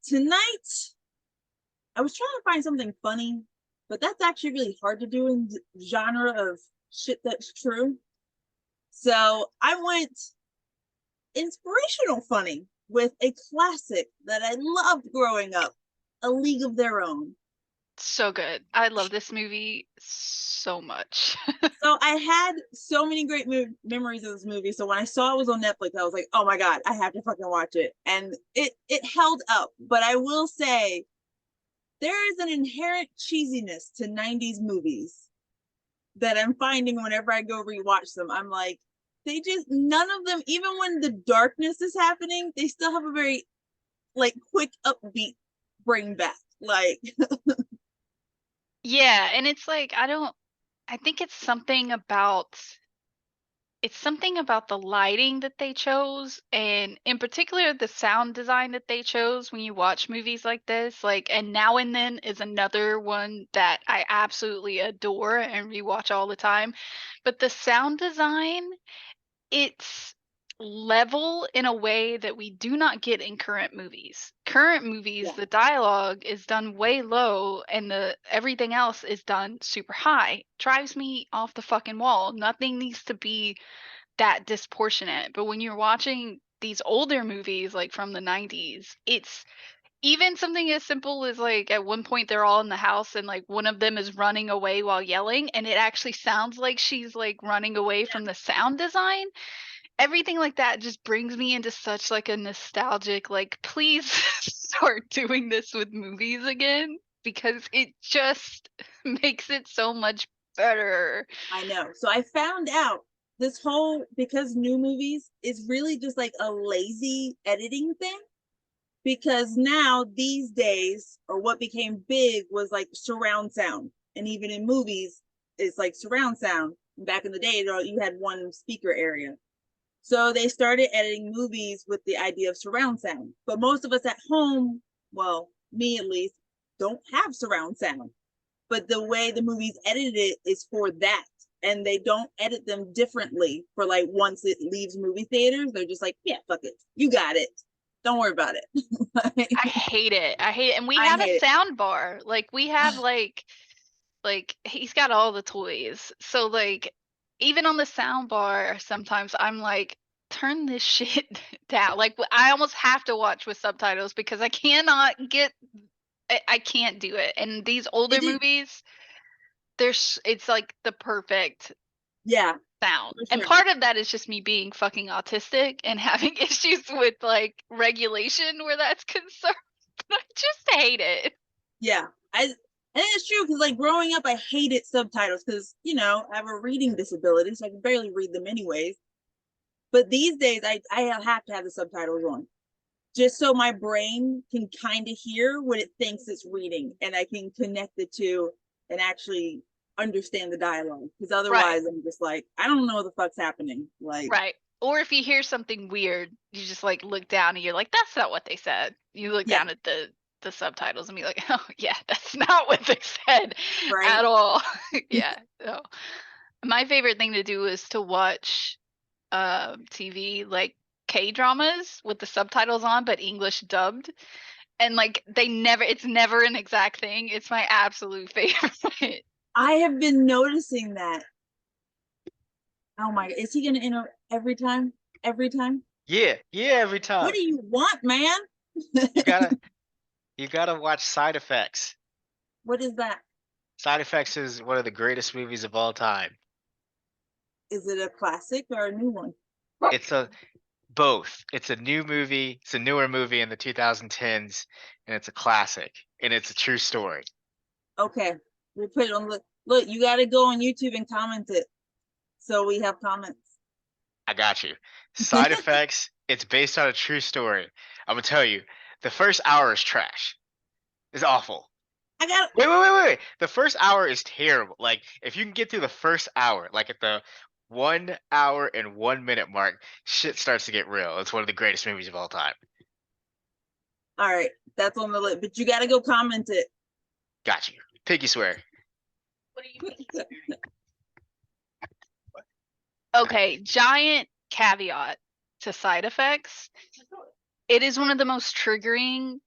Tonight I was trying to find something funny, but that's actually really hard to do in the genre of shit that's true. So I went inspirational funny with a classic that I loved growing up, A League of Their Own. So good. I love this movie so much. So I had so many great memories of this movie. So when I saw it was on Netflix, I was like, "Oh my god, I have to fucking watch it!" And it held up. But I will say there is an inherent cheesiness to '90s movies that I'm finding whenever I go rewatch them. I'm like, they just none of them, even when the darkness is happening, they still have a very like quick upbeat bring back. Like Yeah, and it's like I think it's something about the lighting that they chose, and in particular the sound design that they chose when you watch movies like this. Like, and Now and Then is another one that I absolutely adore and rewatch all the time. But the sound design, it's level in a way that we do not get in current movies. Current movies, yeah, the dialogue is done way low and the everything else is done super high. Drives me off the fucking wall. Nothing needs to be that disproportionate. But when you're watching these older movies like from the 90s, it's even something as simple as like at one point they're all in the house and like one of them is running away while yelling and it actually sounds like she's like running away from the sound design. Everything like that just brings me into such like a nostalgic like please start doing this with movies again because it just makes it so much better. I know. So I found out this whole because new movies is really just like a lazy editing thing. Because now these days, or what became big was like surround sound, and even in movies, it's like surround sound. Back in the day, you had one speaker area. So they started editing movies with the idea of surround sound. But most of us at home, well, me at least, don't have surround sound. But the way the movies edited it is for that. And they don't edit them differently for like once it leaves movie theaters. They're just like, yeah, fuck it. You got it. Don't worry about it. I hate it. I hate it. And we I have a hate it. sound bar. Like we have like he's got all the toys. So like even on the sound bar sometimes I'm like turn this shit down. Like I almost have to watch with subtitles because I cannot get I can't do it. And these older It did. movies, there's it's like the perfect Yeah, sound. for And sure. part of that is just me being fucking autistic and having issues with like regulation where that's concerned. I just hate it. Yeah. And it's true because like growing up, I hated subtitles because I have a reading disability, so I can barely read them anyways. But these days, I have to have the subtitles on just so my brain can kind of hear what it thinks it's reading, and I can connect the two and actually understand the dialogue. Because Right. otherwise, I'm just like, I don't know what the fuck's happening. Like, Right. Or if you hear something weird, you just like look down and you're like, that's not what they said. You look yeah, down at the subtitles and be like, oh yeah, that's not what they said right. at all. Yeah. So my favorite thing to do is to watch TV like K dramas with the subtitles on but English dubbed. And like they never it's never an exact thing. It's my absolute favorite. I have been noticing that. Oh my, is he gonna enter every time? Every time? Yeah, yeah, every What time. do you want, man? You gotta you gotta watch Side Effects. What is that? Side Effects is one of the greatest movies of all time. Is it a classic or a new one? It's a both. It's a new movie, it's a newer movie in the 2010s, and it's a classic, and it's a true story. Okay, we put it on. Look, you got to go on YouTube and comment it so we have comments. I got you. Side Effects, it's based on a true story. I'm gonna tell you, the first hour is trash. It's awful. I got. Wait. The first hour is terrible. Like, if you can get through the first hour, like at the 1 hour and 1 minute mark, shit starts to get real. It's one of the greatest movies of all time. All right, that's on the list, but you got to go comment it. Got you. Piggy swear. What do you mean? Okay, giant caveat to Side Effects. It is one of the most triggering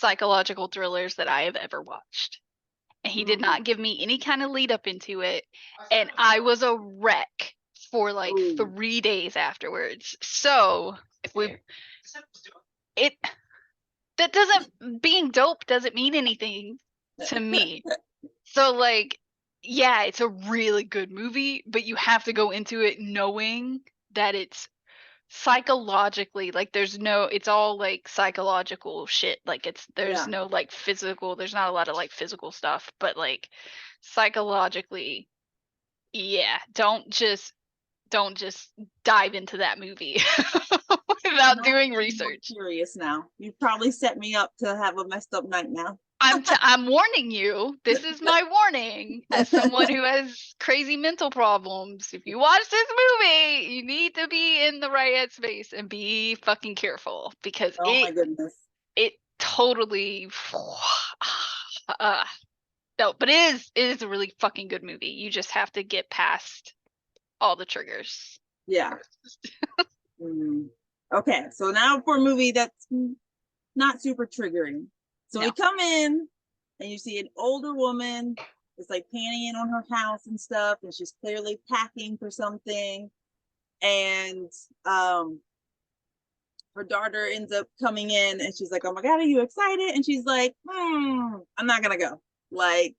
psychological thrillers that I have ever watched. And he did Mhm. not give me any kind of lead up into it. And I was a wreck for like Ooh. 3 days afterwards. So it that doesn't being dope doesn't mean anything to me. So like, yeah, it's a really good movie, but you have to go into it knowing that it's psychologically like it's all like psychological shit. Like there's Yeah. no like physical, there's not a lot of like physical stuff, but like psychologically, yeah, don't just dive into that movie without Now doing I'm more research. curious now. You probably set me up to have a messed up night now. I'm warning you. This is my warning as someone who has crazy mental problems. If you watch this movie, you need to be in the right headspace and be fucking careful because Oh my goodness. it totally no, but it is a really fucking good movie. You just have to get past all the triggers. Yeah. Mm. Okay, so now for a movie that's not super triggering. So we No. come in and you see an older woman that's like panning in on her house and stuff, and she's clearly packing for something. And her daughter ends up coming in and she's like, "Oh my god, are you excited?" And she's like, "I'm not gonna go." Like,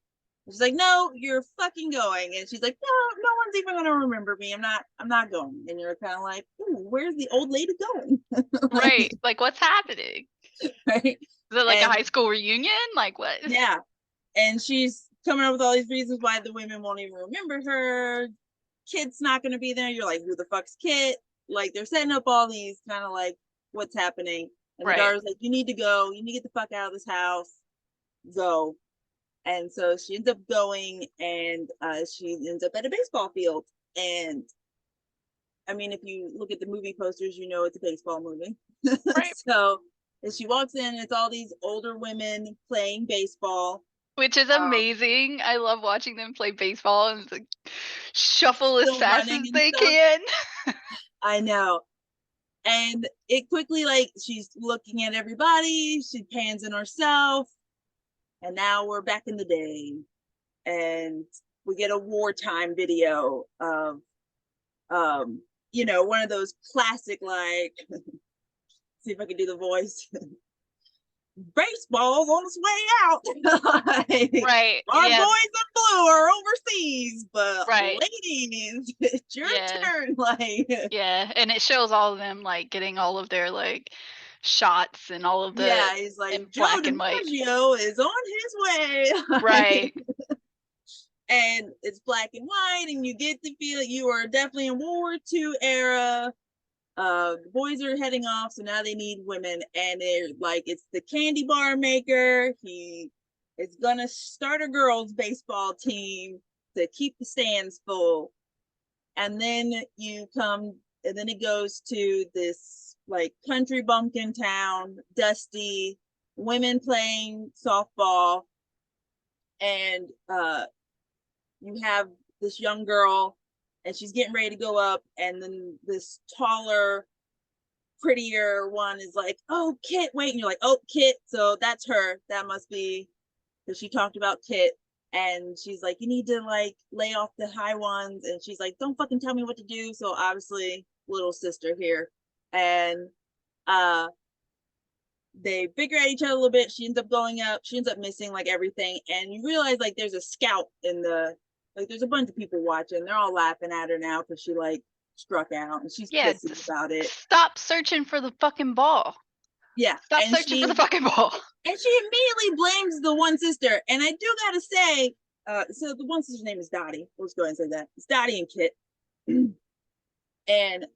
she's like, "No, you're fucking going." And she's like, "No one's even gonna remember me. I'm not going." And you're kind of like, "Ooh, where's the old lady going?" Right. Like what's happening? Right. Is it like And a high school reunion? Like what? yeah. And she's coming up with all these reasons why the women won't even remember her. Kit's not going to be there. You're like, who the fuck's Kit? Like, they're setting up all these kind of like, what's happening? And Right. the daughter's like, you need to go. You need to get the fuck out of this house. Go. And so she ends up going, and she ends up at a baseball field. And I mean, if you look at the movie posters, you know it's a baseball movie. Right. So as she walks in, it's all these older women playing baseball. Which is amazing. I love watching them play baseball and like shuffle as Still fast running as and they stuff. can. I know. And it quickly, like, she's looking at everybody, she pans in herself, and now we're back in the day. And we get a wartime video of one of those classic, like, see if I can do the voice. Baseball's on its way out. Like, Right. our Yeah. boys in blue are overseas, but Right. ladies, it's your Yeah. turn. Like, Yeah. And it shows all of them like getting all of their like shots and all of the yeah, he's like, in Joe black and white. DiMaggio is on his way. Right. And it's black and white, and you get to feel you are definitely in World War II era. The boys are heading off, so now they need women, and they're like, it's the candy bar maker. He is gonna start a girls' baseball team to keep the stands full. And then and then it goes to this like country bumpkin town, dusty, women playing softball, and you have this young girl, and she's getting ready to go up, and then this taller, prettier one is like, "Oh, Kit, wait." And you're like, "Oh, Kit." So that's her. That must be, because she talked about Kit. And she's like, "You need to like lay off the high ones." And she's like, "Don't fucking tell me what to do." So obviously, little sister here. And they figure out each other a little bit. She ends up going up. She ends up missing like everything. And you realize like there's a scout there's a bunch of people watching. They're all laughing at her now because she like struck out, and she's pissy about it. Stop searching for the fucking ball. Yeah. Stop searching for the fucking ball. And she immediately blames the one sister. And I do gotta say, so the one sister's name is Dottie. Let's go ahead and say that. It's Dottie and Kit. And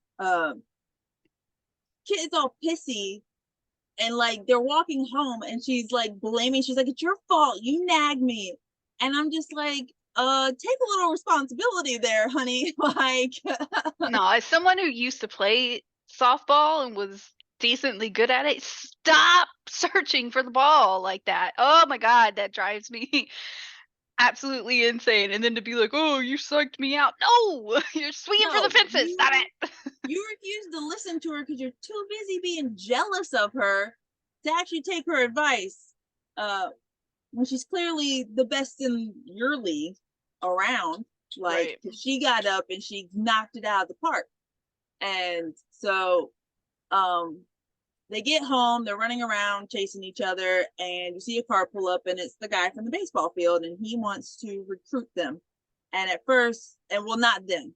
Kit is all pissy, and like they're walking home, and she's like blaming, she's like, "It's your fault. You nagged me." And I'm just like, take a little responsibility there, honey. Like, no, as someone who used to play softball and was decently good at it, stop searching for the ball like that. Oh my god, that drives me absolutely insane. And then to be like, "Oh, you sucked me out." No, you're swinging for the fences. Stop it. You refuse to listen to her because you're too busy being jealous of her to actually take her advice. when she's clearly the best in your league around. Like, Right. she got up and she knocked it out of the park. And so they get home, they're running around chasing each other, and you see a car pull up, and it's the guy from the baseball field, and he wants to recruit them. And at first, and well, not them,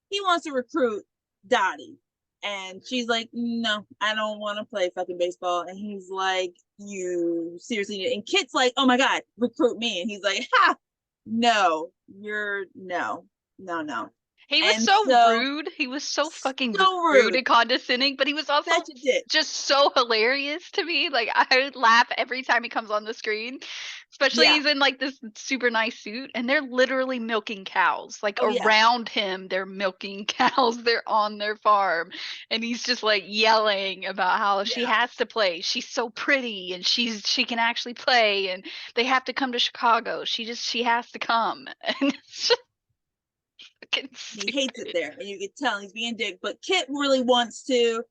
he wants to recruit Dottie. And she's like, no, I don't want to play fucking baseball. And he's like, you seriously? And Kit's like, oh my God, recruit me. And he's like, ha, no, no. He was And so so- rude. He was so fucking So rude rude. and condescending, but he was also Such a dick. just so hilarious to me. Like, I laugh every time he comes on the screen. Especially Yeah. he's in like this super nice suit and they're literally milking cows. Like, Oh, yeah. around him, they're milking cows. They're on their farm. And he's just like yelling about how she Yeah. has to play. She's so pretty and she can actually play and they have to come to Chicago. She has to come. And it's just fucking He hates it stupid. there, and you can tell he's being dick. But Kit really wants to,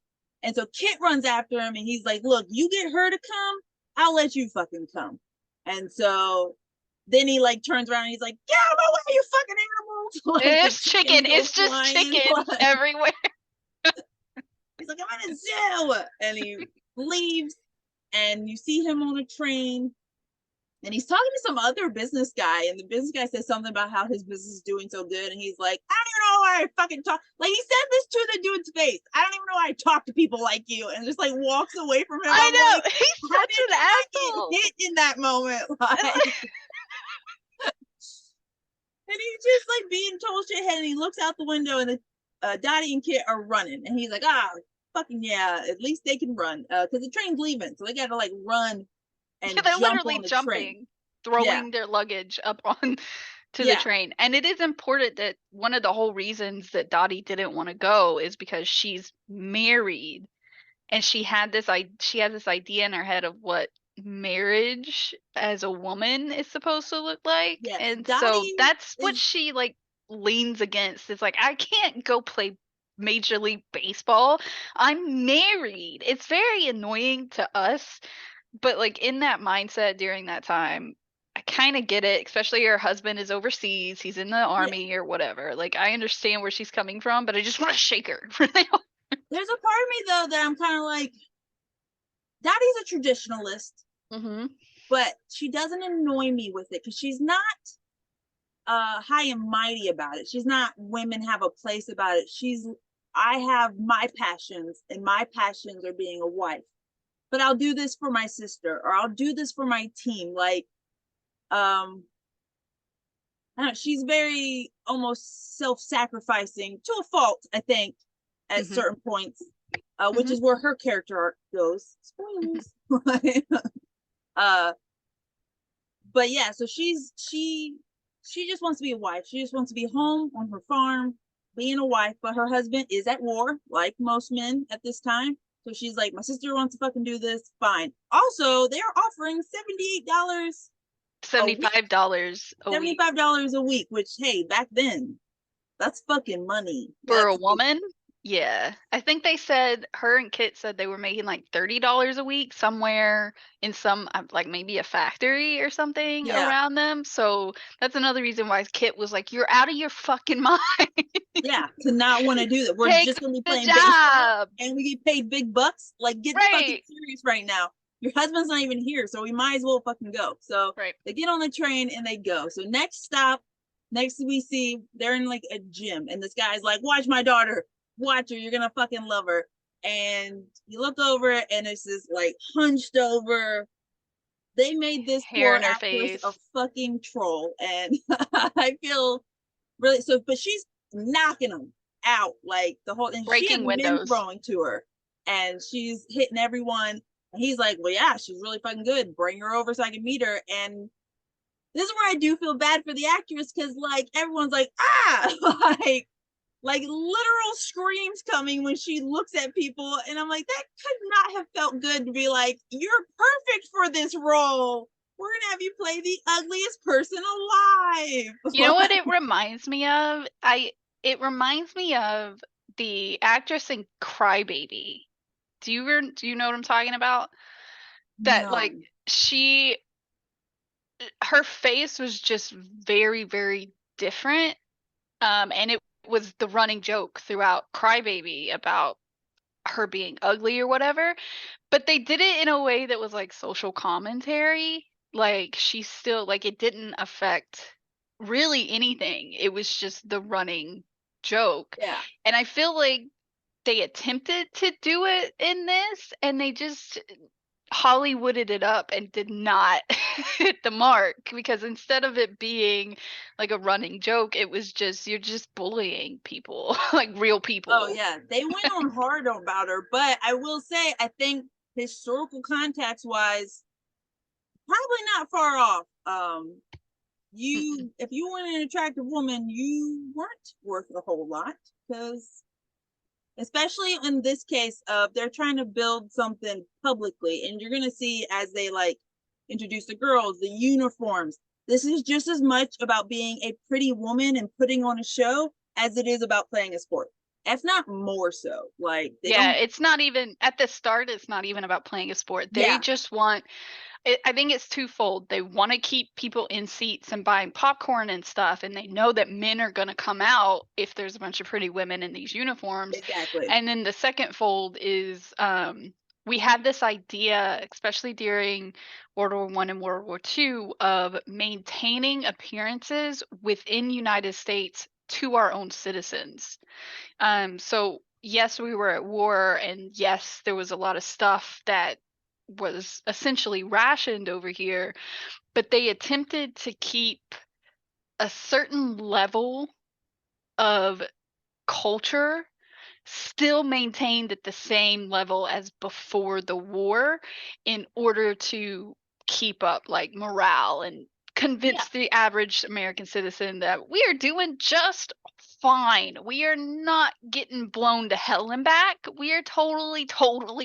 and so Kit runs after him, and he's like, "Look, you get her to come, I'll let you fucking come." And so then he like turns around and he's like, "Get out of my way, you fucking animals!" Like, the It's chicken. go It's just flying, chicken like- everywhere. He's like, "I'm in a zoo," and he leaves, and you see him on a train. And he's talking to some other business guy, and the business guy says something about how his business is doing so good, and he's like, I don't even know why I fucking talk. Like, he said this to the dude's face. I don't even know why I talk to people like you, and just like walks away from him. I I'm know. like, He's how such did an you not asshole. get hit in that moment? Like, and he's just like being told shit, and he looks out the window, and the Dottie and Kit are running, and he's like, fucking yeah, at least they can run, because the train's leaving, so they gotta like run and Yeah, they're jump literally on the jumping, train. throwing their luggage up on to the Yeah. train. And it is important that one of the whole reasons that Dottie didn't want to go is because she's married and she had this idea in her head of what marriage as a woman is supposed to look like. Yes, And so Dottie that's what is- she like leans against. It's like, I can't go play Major League Baseball. I'm married. It's very annoying to us, but like in that mindset during that time, I kind of get it, especially her husband is overseas, he's in the army or whatever. Like, I understand where she's coming from, but I just want to shake her. Really. There's a part of me though that I'm kind of like, Dottie's a traditionalist, Mm-hmm. but she doesn't annoy me with it because she's not high and mighty about it. She's not women have a place about it. I have my passions, and my passions are being a wife. But I'll do this for my sister, or I'll do this for my team. Like, I don't know, she's very almost self-sacrificing to a fault, I think, at Mhm. certain points, which Mhm. is where her character arc goes. Spoilers. But yeah, so she just wants to be a wife. She just wants to be home on her farm, being a wife. But her husband is at war, like most men at this time. So she's like, my sister wants to fucking do this. Fine. Also, they are offering $78 $75 a week $75 a week, which, hey, back then, that's fucking money. for a That's- woman. Yeah, I think they said her and Kit said they were making like $30 a week somewhere in some like maybe a factory or something Yeah. around them. So that's another reason why Kit was like, "You're out of your fucking mind. Yeah, to not want to do that. We're Take just gonna be the playing baseball job." and we get paid big bucks. Like, get fucking Right. serious right now. Your husband's not even here, so we might as well fucking go. So Right. they get on the train and they go. So next stop, next we see they're in like a gym, and this guy's like, "Watch my daughter, watch her. You're gonna fucking love her." And you look over and it's this like hunched over. They made this Hair poor in her actress a face. fucking troll, and I feel really so. But she's knocking them out like the whole, and she Breaking has men windows. throwing to her, and she's hitting everyone. And he's like, "Well, yeah, she's really fucking good. Bring her over so I can meet her." And this is where I do feel bad for the actress because like everyone's like, like literal screams coming when she looks at people, and I'm like, that could not have felt good to be like, you're perfect for this role. We're gonna have you play the ugliest person alive. You know what it reminds me of? It reminds me of the actress in Crybaby. Do you know what I'm talking about? That like No. she her face was just very, very different. And it was the running joke throughout Crybaby about her being ugly or whatever. But they did it in a way that was like social commentary. Like she's still like it didn't affect really anything. It was just the running joke. Yeah. And I feel like they attempted to do it in this and they just Hollywooded it up and did not hit the mark because instead of it being like a running joke, it was just you're just bullying people, like real people. Oh yeah, they went on hard about her, but I will say I think historical context wise, probably not far off. If you weren't an attractive woman, you weren't worth a whole lot because especially in this case of they're trying to build something publicly and you're going to see as they like introduce the girls, the uniforms. This is just as much about being a pretty woman and putting on a show as it is about playing a sport, if not more so. Like it's not even at the start, it's not even about playing a sport. They just want I think it's twofold. They want to keep people in seats and buying popcorn and stuff, and they know that men are going to come out if there's a bunch of pretty women in these uniforms. Exactly. And then the second fold is we had this idea, especially during World War I and World War II, of maintaining appearances within United States to our own citizens. So yes, we were at war, and yes, there was a lot of stuff that was essentially rationed over here, but they attempted to keep a certain level of culture still maintained at the same level as before the war in order to keep up like morale and convince the average American citizen that we are doing just fine. We are not getting blown to hell and back. We are totally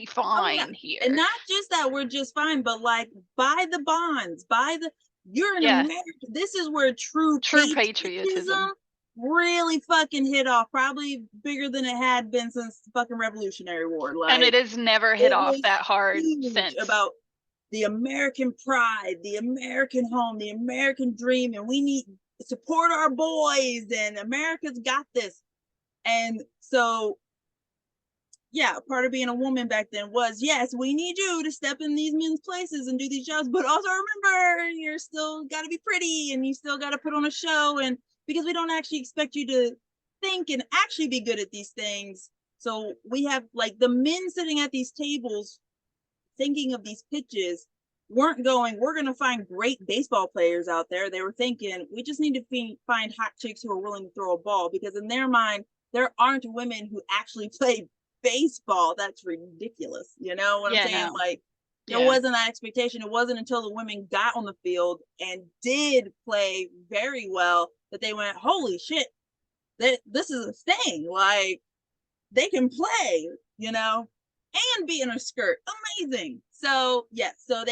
fine here. And not just that we're just fine, but like buy the bonds, you're an American. This is where true patriotism really fucking hit off, probably bigger than it had been since the fucking Revolutionary War. Like, and it has never hit off that hard since. About the American pride, the American home, the American dream, and we need to support our boys, and America's got this. And so, yeah, part of being a woman back then was, yes, we need you to step in these men's places and do these jobs, but also remember, you're still got to be pretty and you still got to put on a show, and because we don't actually expect you to think and actually be good at these things. So we have like the men sitting at these tables thinking of these pitches weren't going, we're going to find great baseball players out there. They were thinking, we just need to find hot chicks who are willing to throw a ball, because in their mind, there aren't women who actually play baseball. That's ridiculous. You know what I'm saying? No. Like, there wasn't that expectation. It wasn't until the women got on the field and did play very well that they went, holy shit, this is a thing. Like, they can play, you know, and be in a skirt. Amazing. So, yeah, so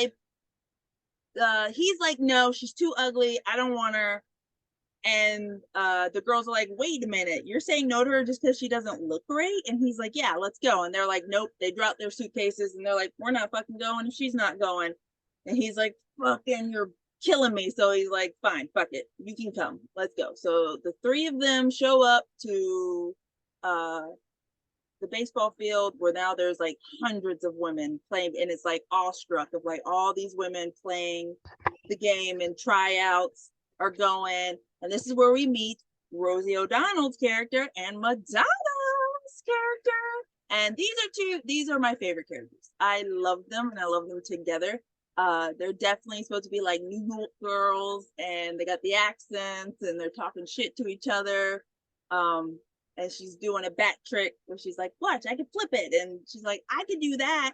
he's like, no, she's too ugly. I don't want her. And the girls are like, wait a minute, you're saying no to her just because she doesn't look great? And he's like, yeah, let's go. And they're like, nope. They drop their suitcases and they're like, we're not fucking going if she's not going. And he's like, fucking, you're killing me. So he's like, fine, fuck it, you can come, let's go. So the three of them show up to the baseball field, where now there's like hundreds of women playing, and it's like awestruck of like all these women playing the game, and tryouts are going. And this is where we meet Rosie O'Donnell's character and Madonna's character. And these are my favorite characters. I love them, and I love them together. They're definitely supposed to be like New York girls, and they got the accents, and they're talking shit to each other. And she's doing a bat trick where she's like, watch, I can flip it. And she's like, I can do that.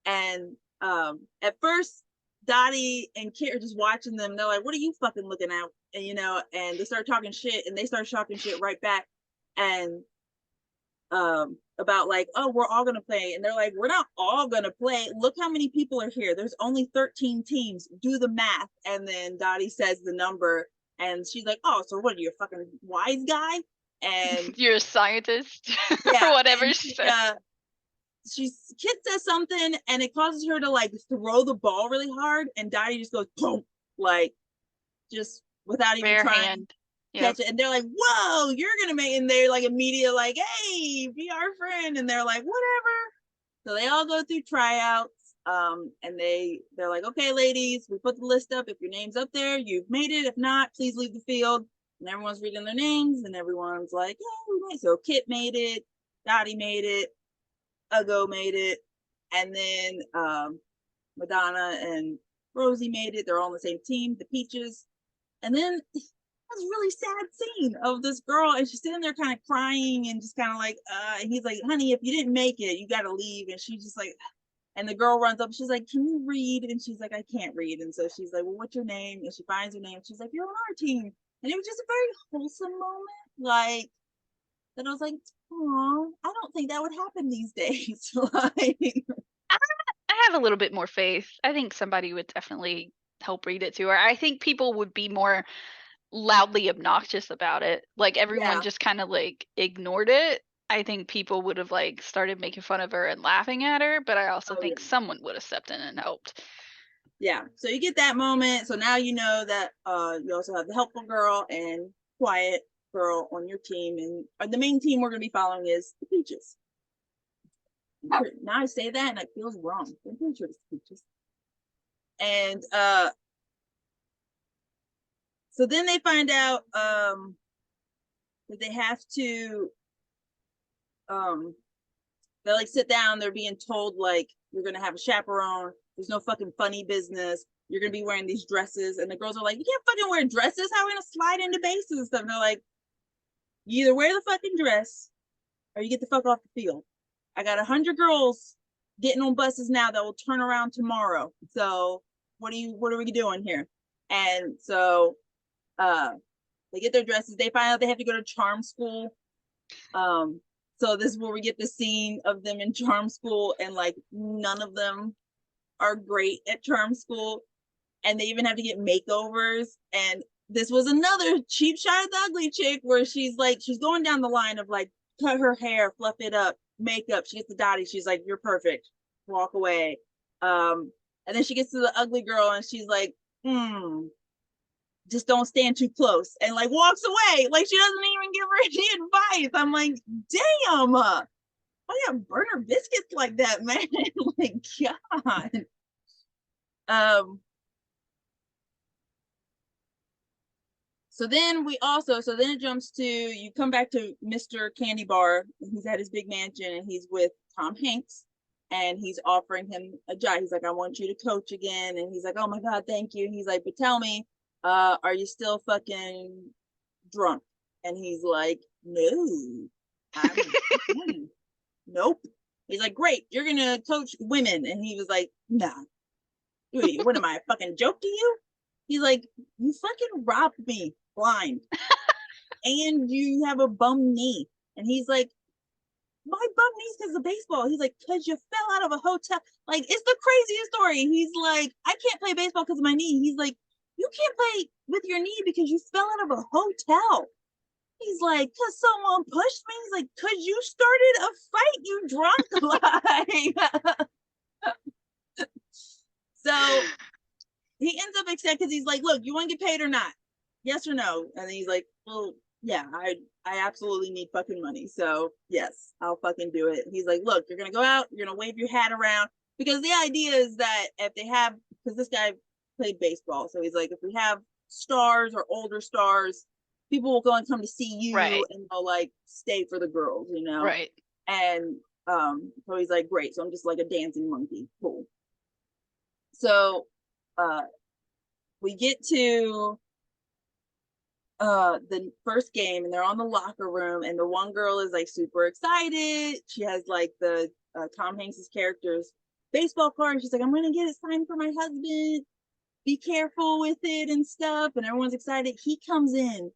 And at first, Dottie and Kit are just watching them. They're like, what are you fucking looking at? And, you know, and they start talking shit, and they start talking shit right back. And about like, oh, we're all going to play. And they're like, we're not all going to play. Look how many people are here. There's only 13 teams. Do the math. And then Dottie says the number, and she's like, oh, so what are you, a fucking wise guy? And you're a scientist, or whatever she said. Kit says something, and it causes her to like throw the ball really hard, and Dottie just goes boom, like, just without even Bare trying hand. to catch it. And they're like, whoa, you're gonna make, and they're like immediate like, hey, be our friend. And they're like, whatever. So they all go through tryouts. And they're like, okay, ladies, we put the list up. If your name's up there, you've made it. If not, please leave the field. And everyone's reading their names, and everyone's like, yeah, we made it. So Kit made it, Dottie made it, Ugo made it, and then Madonna and Rosie made it. They're all on the same team, the Peaches. And then this really sad scene of this girl, and she's sitting there kind of crying and just kind of like, and he's like, honey, if you didn't make it, you got to leave. And she's just like, and the girl runs up, she's like, can you read? And she's like, I can't read. And so she's like, well, what's your name? And she finds her name. She's like, you're on our team. And it was just a very wholesome moment. Like, that I was like, oh, I don't think that would happen these days. Like, I have a little bit more faith. I think somebody would definitely help read it to her. I think people would be more loudly obnoxious about it. Like everyone Yeah. just kind of like ignored it. I think people would have like started making fun of her and laughing at her, but I also Oh, think yeah. someone would have stepped in and helped. Yeah. So you get that moment. So now you know that you also have the helpful girl and quiet girl on your team. And the main team we're going to be following is the Peaches. Now I say that and it feels wrong. I'm pretty sure it's the Peaches. And so then they find out that they have to they like sit down, they're being told like you're gonna have a chaperone, there's no fucking funny business, you're gonna be wearing these dresses, and the girls are like, you can't fucking wear dresses, how are we gonna slide into bases and stuff? And they're like, you either wear the fucking dress or you get the fuck off the field. I got 100 girls getting on buses now that will turn around tomorrow, so what are we doing here? And so they get their dresses, they find out they have to go to charm school. So this is where we get the scene of them in charm school, and like none of them are great at charm school, and they even have to get makeovers. And this was another cheap shot at the ugly chick where she's going down the line of like, cut her hair, fluff it up, makeup. She gets the Dottie, she's like, you're perfect, walk away. And then she gets to the ugly girl and she's like, just don't stand too close, and like walks away. Like she doesn't even give her any advice. I'm like, damn, why you have burner biscuits like that, man? Like, God. So then it jumps to, you come back to Mr. Candy Bar. He's at his big mansion and he's with Tom Hanks, and he's offering him a job. He's like, I want you to coach again. And he's like, oh my God, thank you. He's like, but tell me, are you still fucking drunk? And he's like, no, nope. He's like, great, you're gonna coach women. And he was like, nah, what am I, a fucking joke to you? He's like, you fucking robbed me blind and you have a bum knee. And he's like, my bum knee's because of baseball. He's like, because you fell out of a hotel. Like, it's the craziest story. He's like, I can't play baseball because of my knee. He's like, you can't play with your knee because you fell out of a hotel. He's like, because someone pushed me. He's like, because you started a fight, you drunk. Like, so he ends up accepting because he's like, look, you want to get paid or not? Yes or no? And then he's like, well, yeah, I absolutely need fucking money. So yes, I'll fucking do it. He's like, look, you're going to go out, you're going to wave your hat around, because the idea is that if they have, because this guy played baseball. So he's like, if we have stars or older stars, people will go and come to see you, right, and they'll like stay for the girls, you know? Right. And so he's like, great. So I'm just like a dancing monkey. Cool. So we get to the first game, and they're on the locker room, and the one girl is like super excited. She has like the Tom Hanks's character's baseball card. She's like, I'm gonna get it signed for my husband, be careful with it and stuff. And everyone's excited. He comes in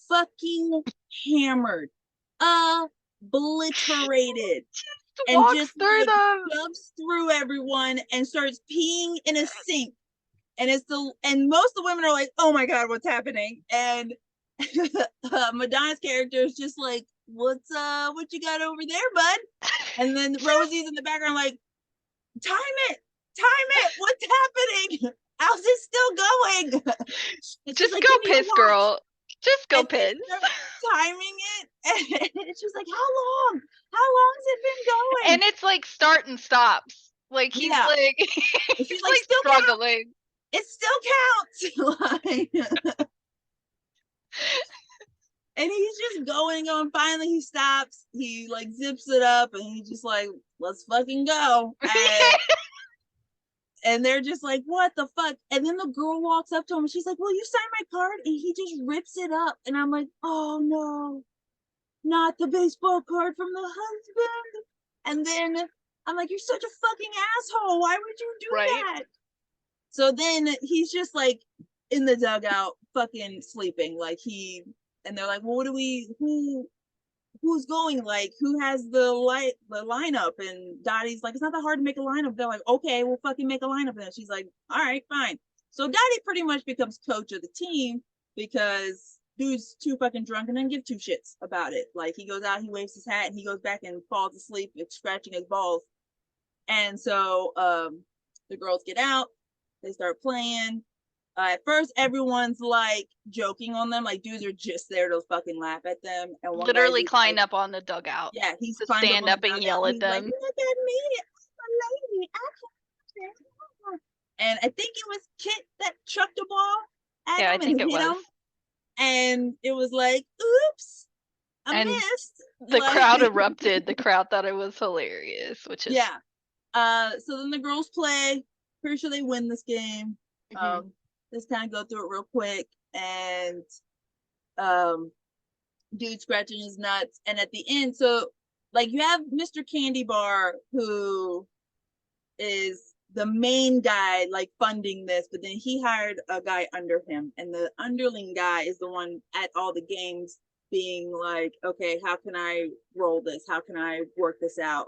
fucking hammered, obliterated, and just through like them, jumps through everyone and starts peeing in a sink. And and most of the women are like, oh my God, what's happening? And Madonna's character is just like, what you got over there, bud? And then Rosie's in the background like, time it, what's happening? How's it still going? And she's Just like, go give me a piss, watch. girl. Just go And they piss. start timing it. And she's like, how long? How long's it been going? And it's like start and stops. Like he's Yeah. like And he's she's like, like still counts. struggling. It still counts. Like, and he's just going on. Finally, he stops. He like zips it up, and he's just like, let's fucking go. And they're just like, what the fuck? And then the girl walks up to him and she's like, will you sign my card? And he just rips it up. And I'm like, oh no, not the baseball card from the husband. And then I'm like, you're such a fucking asshole. Why would you do Right. that? So then he's just like in the dugout, fucking sleeping. Like and they're like, well, what do we, who's going, like who has the lineup? And Dottie's like, it's not that hard to make a lineup. They're like, okay, we'll fucking make a lineup. And she's like, all right, fine. So Dottie pretty much becomes coach of the team because dude's too fucking drunk and doesn't give two shits about it. Like he goes out, he waves his hat, and he goes back and falls asleep, scratching his balls. And so the girls get out, they start playing. At first, everyone's like joking on them, like dudes are just there to fucking laugh at them. And one Literally guy's climb like, up on the dugout. yeah, he's To climbed stand up, up and yell at he's like, them. look at me, I'm a lady. And I think it was Kit that chucked a ball at Yeah, I him think and it hit was. him. And it was like, oops, I And missed. The Like, crowd erupted. The crowd thought it was hilarious, which is yeah. So then the girls play. Pretty sure they win this game. Mhm. Just kind of go through it real quick. And dude scratching his nuts. And at the end, so like you have Mr. Candy Bar, who is the main guy like funding this, but then he hired a guy under him, and the underling guy is the one at all the games being like, okay, how can I roll this? How can I work this out?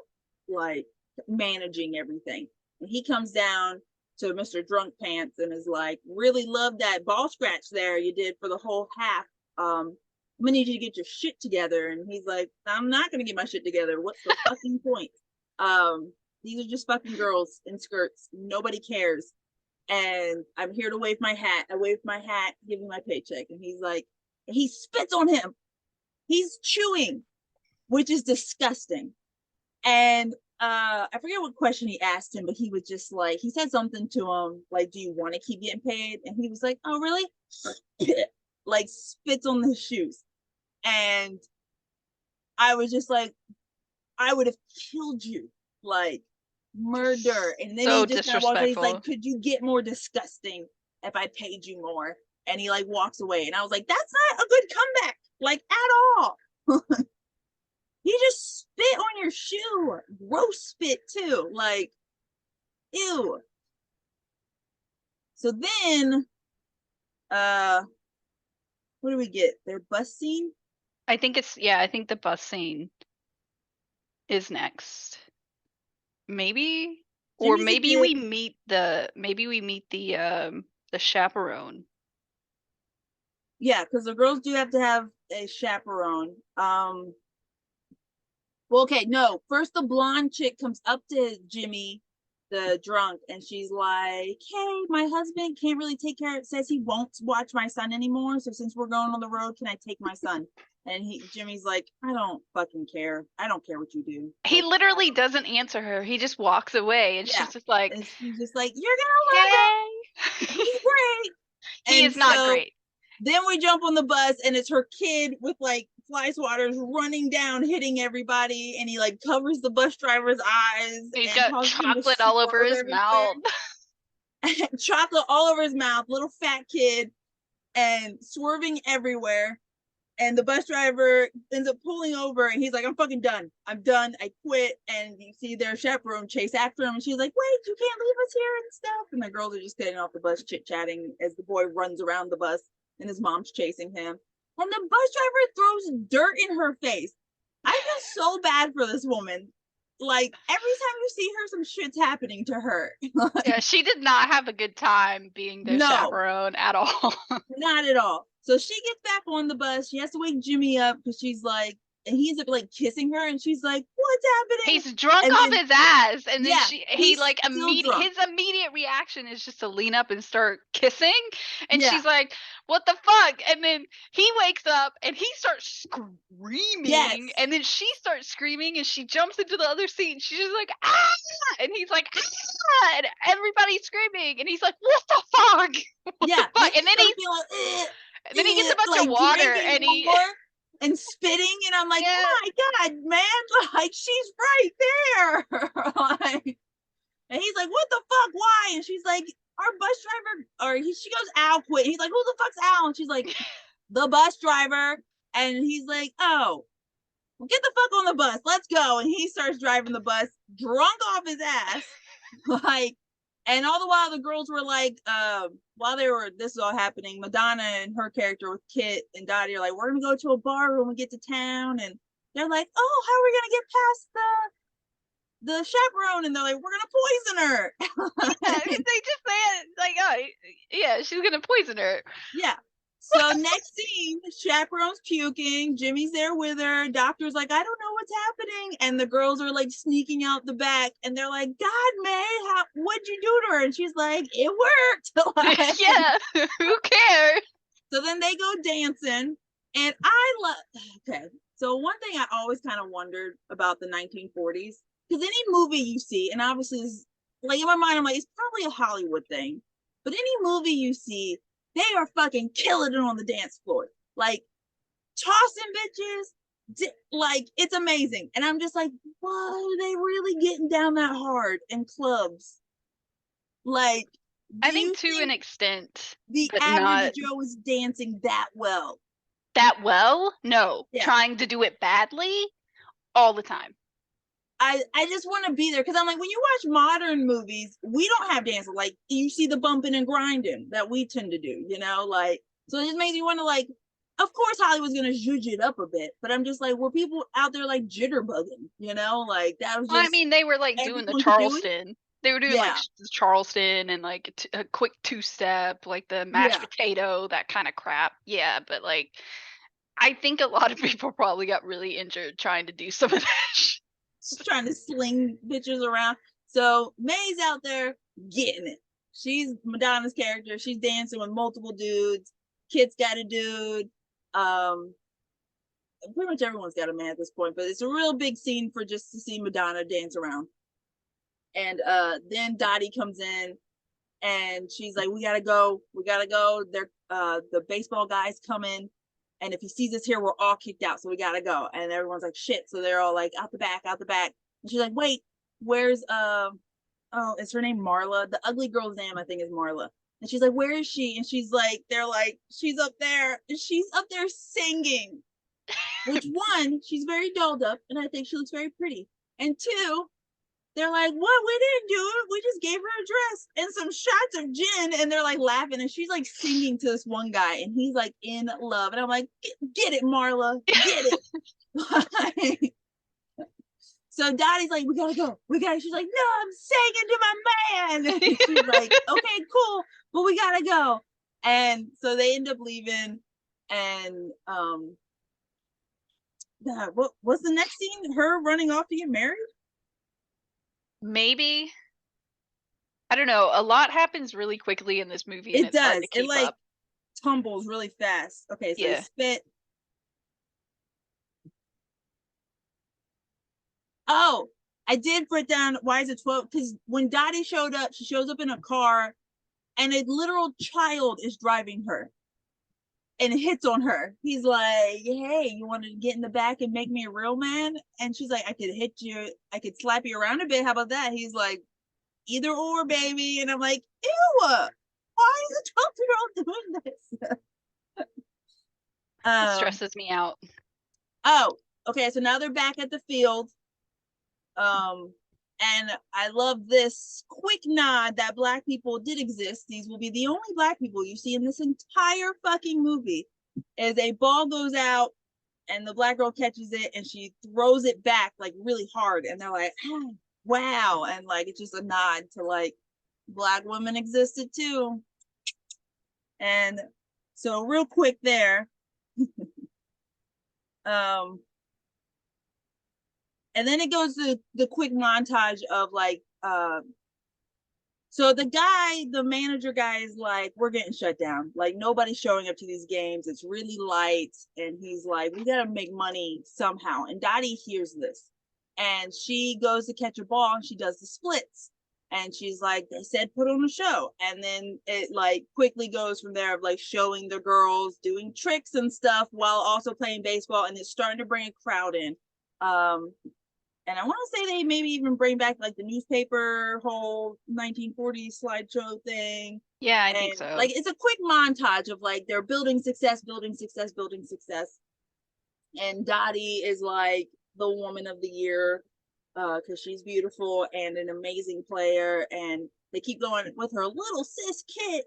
Like managing everything. And he comes down to Mr. Drunk Pants and is like, really love that ball scratch there you did for the whole half. I'm gonna need you to get your shit together. And he's like, I'm not gonna get my shit together. What's the fucking point? These are just fucking girls in skirts. Nobody cares. And I'm here to wave my hat. I waved my hat, give him my paycheck. And he's like, he spits on him. He's chewing, which is disgusting. And I forget what question he asked him, but he was just like, he said something to him, like, do you want to keep getting paid? And he was like, oh, really? Like spits on the shoes. And I was just like, I would have killed you. Like murder. And then So he just walks away. He's like, disrespectful. could you get more disgusting if I paid you more? And he like walks away. And I was like, that's not a good comeback, like at all. He just spit on your shoe. Gross spit too. Like, ew. So then what do we get? Their bus scene? I think the bus scene is next. Maybe, or Jimmy's a maybe kid. we meet the chaperone. Yeah, because the girls do have to have a chaperone. Well, okay, no. First, the blonde chick comes up to Jimmy, the drunk, and she's like, hey, my husband can't really take care of it, says he won't watch my son anymore. So since we're going on the road, can I take my son? And Jimmy's like, I don't fucking care. I don't care what you do. He Like, literally doesn't answer her. He just walks away, and Yeah. she's just like, and she's just like, you're gonna love him. "Hey." He's great. He And is not so great. Then we jump on the bus, and it's her kid with like fly swatters running down, hitting everybody, and he like covers the bus driver's eyes. He's and got causes him to chocolate all over swerve his everywhere. mouth. Chocolate all over his mouth, little fat kid, and swerving everywhere. And the bus driver ends up pulling over, and he's like, I'm fucking done. I'm done. I quit. And you see their chaperone chase after him, and she's like, wait, you can't leave us here and stuff. And the girls are just getting off the bus chit-chatting as the boy runs around the bus, and his mom's chasing him. And the bus driver throws dirt in her face. I feel so bad for this woman. Like, every time you see her, some shit's happening to her. Yeah, she did not have a good time being their No. chaperone at all. Not at all. So she gets back on the bus. She has to wake Jimmy up because she's like, and he's like kissing her, and she's like, what what's happening. He's drunk And off then- his ass, and then Yeah, he he's like still drunk. his immediate reaction is just to lean up and start kissing, and Yeah. she's like, "What the fuck?" And then he wakes up and he starts screaming, Yes. and then she starts screaming, and she jumps into the other seat, and she's just like, "Ah!" And he's like, "Ah!" And everybody's screaming, and he's like, "What the fuck?" What Yeah, the fuck? And then start he feeling, and then he gets a bunch like of water, drinking and he more and spitting, and I'm like, Yeah. my God, man, like she's right there. Like, and he's like, what the fuck? Why? And she's like, our bus driver, she goes, Al quit. He's like, who the fuck's Al? And she's like, the bus driver. And he's like, oh, well, get the fuck on the bus. Let's go. And he starts driving the bus, drunk off his ass. Like, and all the while the girls were like, while this is all happening, Madonna and her character with Kit and Dottie are like, we're gonna go to a bar when we get to town. And they're like, oh, how are we gonna get past the chaperone? And they're like, we're gonna poison her. Yeah, they just say it like, oh, yeah, she's gonna poison her. Yeah. So next scene, chaperone's puking. Jimmy's there with her. Doctor's like, I don't know what's happening. And the girls are like sneaking out the back, and they're like, God, May, what'd you do to her? And she's like, it worked. Like, Yeah, who cares? so then they go dancing, and I love. Okay, so one thing I always kind of wondered about the 1940s, because any movie you see, and obviously, like in my mind, I'm like, it's probably a Hollywood thing, but any movie you see, they are fucking killing it on the dance floor, like tossing bitches, like it's amazing. And I'm just like, whoa, are they really getting down that hard in clubs? Like, I think to an extent, the but average not Joe is dancing that well. that well. No, Yeah. trying to do it badly all the time. I just want to be there, because I'm like, when you watch modern movies, we don't have dancing. Like, you see the bumping and grinding that we tend to do, you know, like, so it just makes me want to, like, of course Hollywood's gonna zhuzh it up a bit, but I'm just like, were people out there like jitterbugging, you know, like that was just. Well, I mean, they were like doing the everyone could do it. Charleston. They were doing like Yeah. the Charleston and like a quick two-step, like the mashed Yeah. potato, that kind of crap. Yeah, but like, I think a lot of people probably got really injured trying to do some of that shit. Just trying to sling bitches around. So May's out there getting it. She's Madonna's character. She's dancing with multiple dudes. Kit's got a dude. Pretty much everyone's got a man at this point, but it's a real big scene for just to see Madonna dance around. And then Dottie comes in, and she's like, we gotta go. They're the baseball guy's coming, and if he sees us here, we're all kicked out, so we gotta go. And everyone's like, shit. So they're all like, out the back. And she's like, wait, where's is her name Marla? The ugly girl's name, I think, is Marla. And she's like, where is she? And she's like, they're like, she's up there. And she's up there singing. Which, one, she's very dolled up, and I think she looks very pretty. And two, they're like, what? We didn't do it. We just gave her a dress and some shots of gin. And they're like laughing. And she's like singing to this one guy. And he's like in love. And I'm like, get it, Marla. Get it. So Dottie's like, we gotta go. She's like, no, I'm singing to my man. And she's like, okay, cool. But we gotta go. And so they end up leaving. And what was the next scene? Her running off to get married? Maybe. I don't know. A lot happens really quickly in this movie, and It it's hard does. to keep It like up. tumbles really fast. Okay, so Yeah. spit. Oh, I did put down, why is it 12? Because when Dottie showed up, she shows up in a car, and a literal child is driving her and hits on her. He's like, hey, you want to get in the back and make me a real man? And she's like, I could hit you, I could slap you around a bit. How about that? He's like, either or, baby. And I'm like, ew, why is a 12-year-old doing this? It stresses me out. Oh, okay, so now they're back at the field. And I love this quick nod that Black people did exist. These will be the only Black people you see in this entire fucking movie. As a ball goes out, and the Black girl catches it, and she throws it back like really hard, and they're like, oh, wow. And like, it's just a nod to like, Black women existed too. And so real quick there, And then it goes to the quick montage of like, so the manager guy is like, we're getting shut down. Like nobody's showing up to these games. It's really light. And he's like, we gotta make money somehow. And Dottie hears this. And she goes to catch a ball and she does the splits. And she's like, they said put on a show. And then it like quickly goes from there of like showing the girls doing tricks and stuff while also playing baseball. And it's starting to bring a crowd in. And I want to say they maybe even bring back like the newspaper whole 1940s slideshow thing. Yeah, I think so. Like it's a quick montage of like they're building success, building success, building success. And Dottie is like the woman of the year because she's beautiful and an amazing player. And they keep going with her little sis Kit,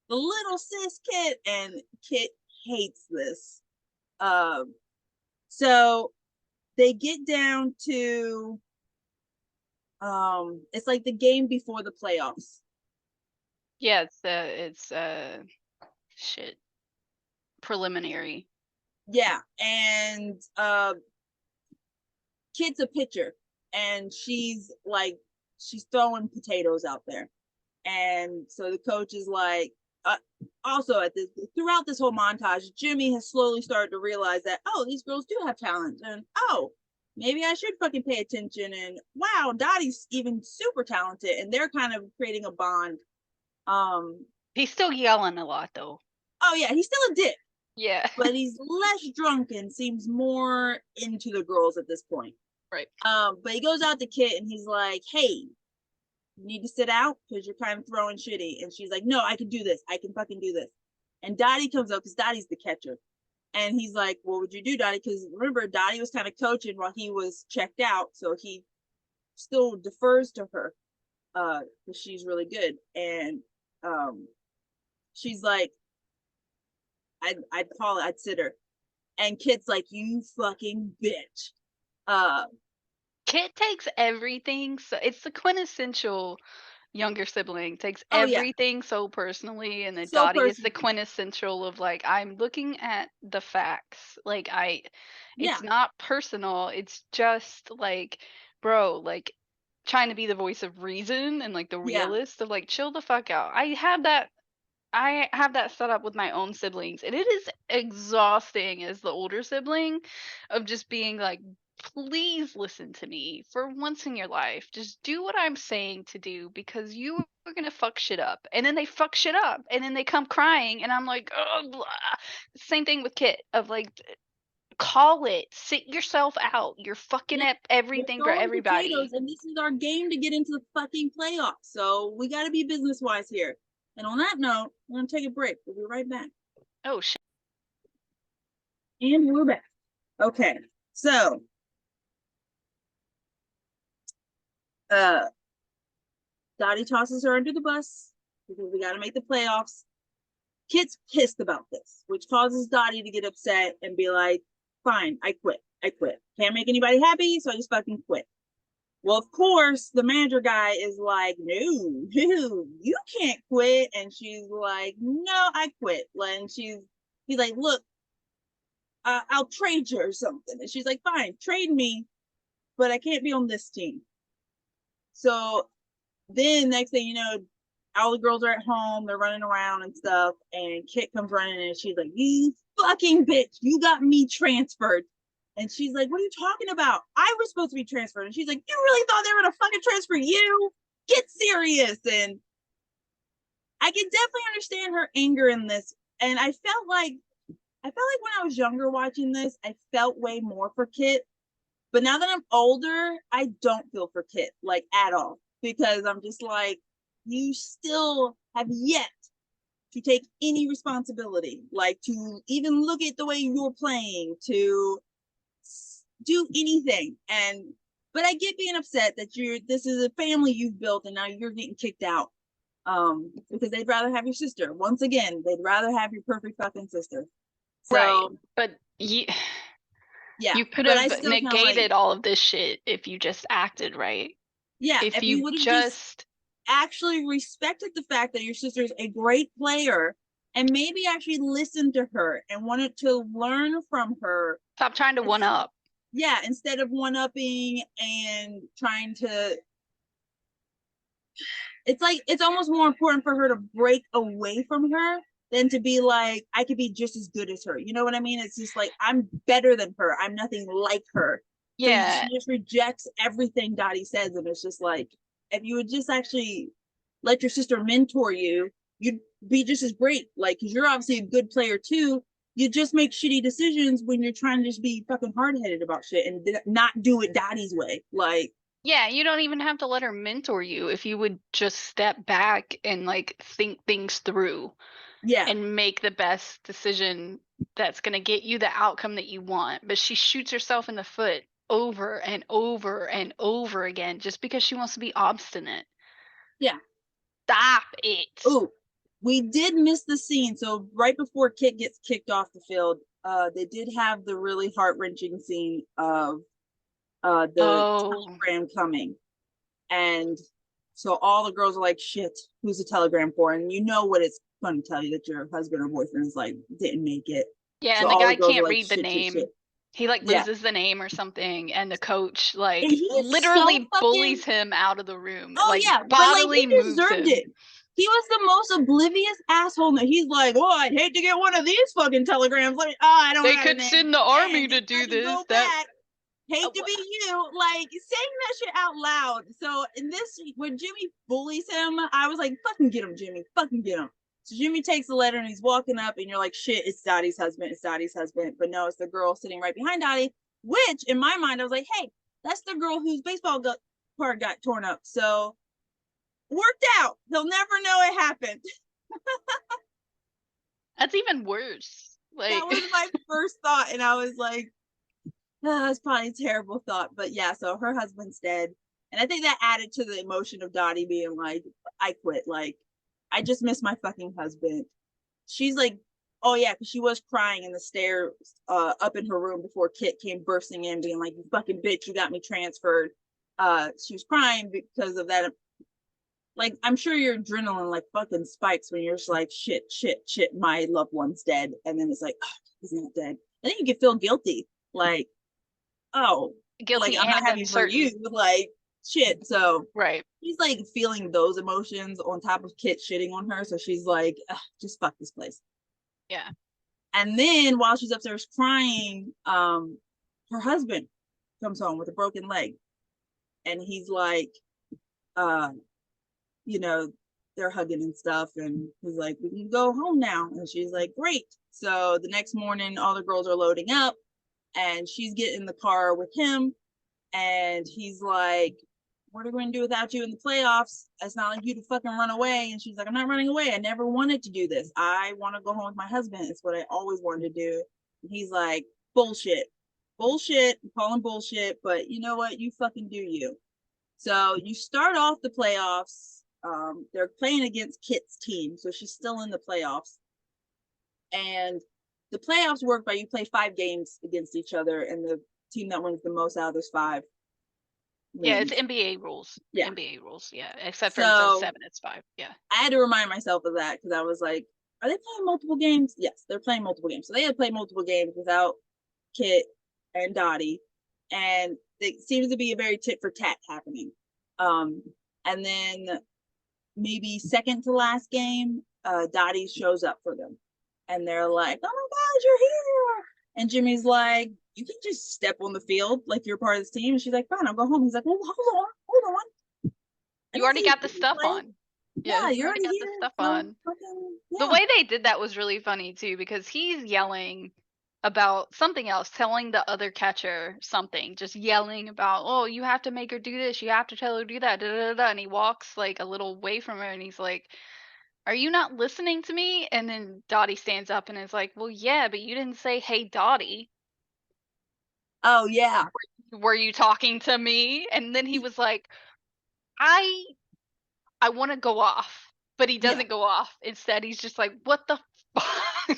the little sis Kit, and Kit hates this. So they get down to it's like the game before the playoffs. Yeah, it's shit. Preliminary. Yeah, and Kit's a pitcher and she's throwing potatoes out there. And so the coach is like, also throughout this whole montage, Jimmy has slowly started to realize that, oh, these girls do have talent, and oh, maybe I should fucking pay attention, and wow, Dottie's even super talented, and they're kind of creating a bond. He's still yelling a lot though. Oh yeah, he's still a dick. Yeah. But he's less drunk and seems more into the girls at this point. Right. But he goes out to Kit and he's like, hey, you need to sit out because you're kind of throwing shitty. And she's like, no, I can do this. I can fucking do this. And Dottie comes up because Dottie's the catcher. And he's like, what would you do, Dottie? Because remember, Dottie was kind of coaching while he was checked out. So he still defers to her because she's really good. And she's like, I'd sit her. And Kit's like, you fucking bitch. Kit takes everything, so it's the quintessential younger sibling, takes everything so personally, and then So Dottie is the personally. quintessential of like, I'm looking at the facts. Like Yeah. it's not personal, it's just like, bro, like trying to be the voice of reason and like the Yeah. realist of like, chill the fuck out. I have that set up with my own siblings, and it is exhausting as the older sibling of just being like, please listen to me for once in your life. Just do what I'm saying to do because you are going to fuck shit up. And then they fuck shit up and then they come crying and I'm like, oh, blah. Same thing with Kit of like, call it, sit yourself out. You're fucking up everything for everybody. Potatoes, and this is our game to get into the fucking playoffs. So we got to be business wise here. And on that note, we're going to take a break. We'll be right back. Oh, shit. And we're back. Okay. So, Dottie tosses her under the bus because we got to make the playoffs. Kit's pissed about this, which causes Dottie to get upset and be like, fine, I quit. Can't make anybody happy, so I just fucking quit. Well, of course, the manager guy is like, no, you can't quit. And she's like, no, I quit. And he's like, look, I'll trade you or something. And she's like, fine, trade me, but I can't be on this team. So then next thing you know, all the girls are at home, they're running around and stuff, and Kit comes running and she's like, you fucking bitch, you got me transferred. And she's like, what are you talking about? I was supposed to be transferred. And she's like, you really thought they were gonna fucking transfer you? Get serious. And I can definitely understand her anger in this. And I felt like when I was younger watching this, I felt way more for Kit. But now that I'm older, I don't feel for Kit, like at all. Because I'm just like, you still have yet to take any responsibility, like to even look at the way you're playing, to do anything. But I get being upset that this is a family you've built and now you're getting kicked out. Because they'd rather have your sister. Once again, they'd rather have your perfect fucking sister. So, right. But you could have negated all of this shit if you just acted right. Yeah, if you would have just actually respected the fact that your sister is a great player and maybe actually listened to her and wanted to learn from her. Stop trying to one up. Yeah, instead of one-upping and trying to, it's like it's almost more important for her to break away from her than to be like, I could be just as good as her. You know what I mean? It's just like, I'm better than her. I'm nothing like her. So Yeah. she just rejects everything Dottie says, and it's just like, if you would just actually let your sister mentor you, you'd be just as great. Like, because you're obviously a good player too. You just make shitty decisions when you're trying to just be fucking hard-headed about shit and not do it Dottie's way. Like, Yeah, you don't even have to let her mentor you if you would just step back and like think things through yeah, and make the best decision that's going to get you the outcome that you want. But she shoots herself in the foot over and over and over again just because she wants to be obstinate. yeah. Stop it. Oh, we did miss the scene. So right before Kit gets kicked off the field, they did have the really heart-wrenching scene of the telegram coming. And so all the girls are like, shit, who's the telegram for? And you know what it's going to tell you, that your husband or boyfriend is like, didn't make it. Yeah, so and the all guy girls are can't like, read the shit, shit, name. shit. He like Yeah. loses the name or something, and the coach And like he is literally so fucking... bullies him out of the room. Oh like yeah, but like bodily he moves deserved him. it. He was the most oblivious asshole. That he's like, oh, I'd hate to get one of these fucking telegrams. Like, I don't They have could it. send the army And to they do fucking this. go That back. Hate to be you, like saying that shit out loud. So in this, when Jimmy bullies him, I was like, fucking get him, Jimmy, fucking get him. So Jimmy takes the letter and he's walking up, and you're like, shit, it's Dottie's husband, it's Dottie's husband. But no, it's the girl sitting right behind Dottie, which in my mind, I was like, hey, that's the girl whose baseball card got torn up. So worked out. They'll never know it happened. That's even worse. Like That was my first thought, and I was like, oh, that's probably a terrible thought. But yeah, so her husband's dead. And I think that added to the emotion of Dottie being like, I quit. Like, I just miss my fucking husband. She's like, oh yeah, because she was crying in the stairs up in her room before Kit came bursting in, being like, you fucking bitch, you got me transferred. She was crying because of that. Like, I'm sure your adrenaline like fucking spikes when you're just like, shit, my loved one's dead. And then it's like, oh, he's not dead. I think you can feel guilty. Like, oh, guilty like I'm not and happy for uncertain. you, like shit. So Right. she's like feeling those emotions on top of Kit shitting on her. So she's like, just fuck this place. Yeah. And then while she's upstairs crying, her husband comes home with a broken leg. And he's like, you know, they're hugging and stuff. And he's like, we can go home now. And she's like, great. So the next morning, all the girls are loading up, and she's getting in the car with him. And he's like, what are we going to do without you in the playoffs? It's not like you to fucking run away. And she's like, I'm not running away. I never wanted to do this. I want to go home with my husband. It's what I always wanted to do. And he's like, bullshit. Bullshit. I'm calling bullshit. But you know what? You fucking do you. So you start off the playoffs. They're playing against Kit's team. So she's still in the playoffs. And the playoffs work by you play 5 games against each other, and the team that wins the most out of those 5 wins. Yeah, it's NBA rules. Yeah. NBA rules. Yeah. Except for instead of 7, it's 5. Yeah. I had to remind myself of that because I was like, are they playing multiple games? Yes, they're playing multiple games. So they had played multiple games without Kit and Dottie. And it seems to be a very tit for tat happening. And then maybe second to last game, Dottie shows up for them. And they're like, oh my God, you're here. And Jimmy's like, you can just step on the field like you're part of this team. And she's like, fine, I'll go home. He's like, well, hold on. You already got the stuff on. Yeah, you already got here. the stuff No, on. The way they did that was really funny too, because he's yelling about something else, telling the other catcher something, just yelling about, oh, you have to make her do this, you have to tell her to do that, da, da, da, da. And he walks like a little way from her and he's like, are you not listening to me? And then Dottie stands up and is like, well, yeah, but you didn't say, hey, Dottie. Oh, yeah. Were you talking to me? And then he was like, I want to go off, but he doesn't go off. Instead, he's just like, what the fuck?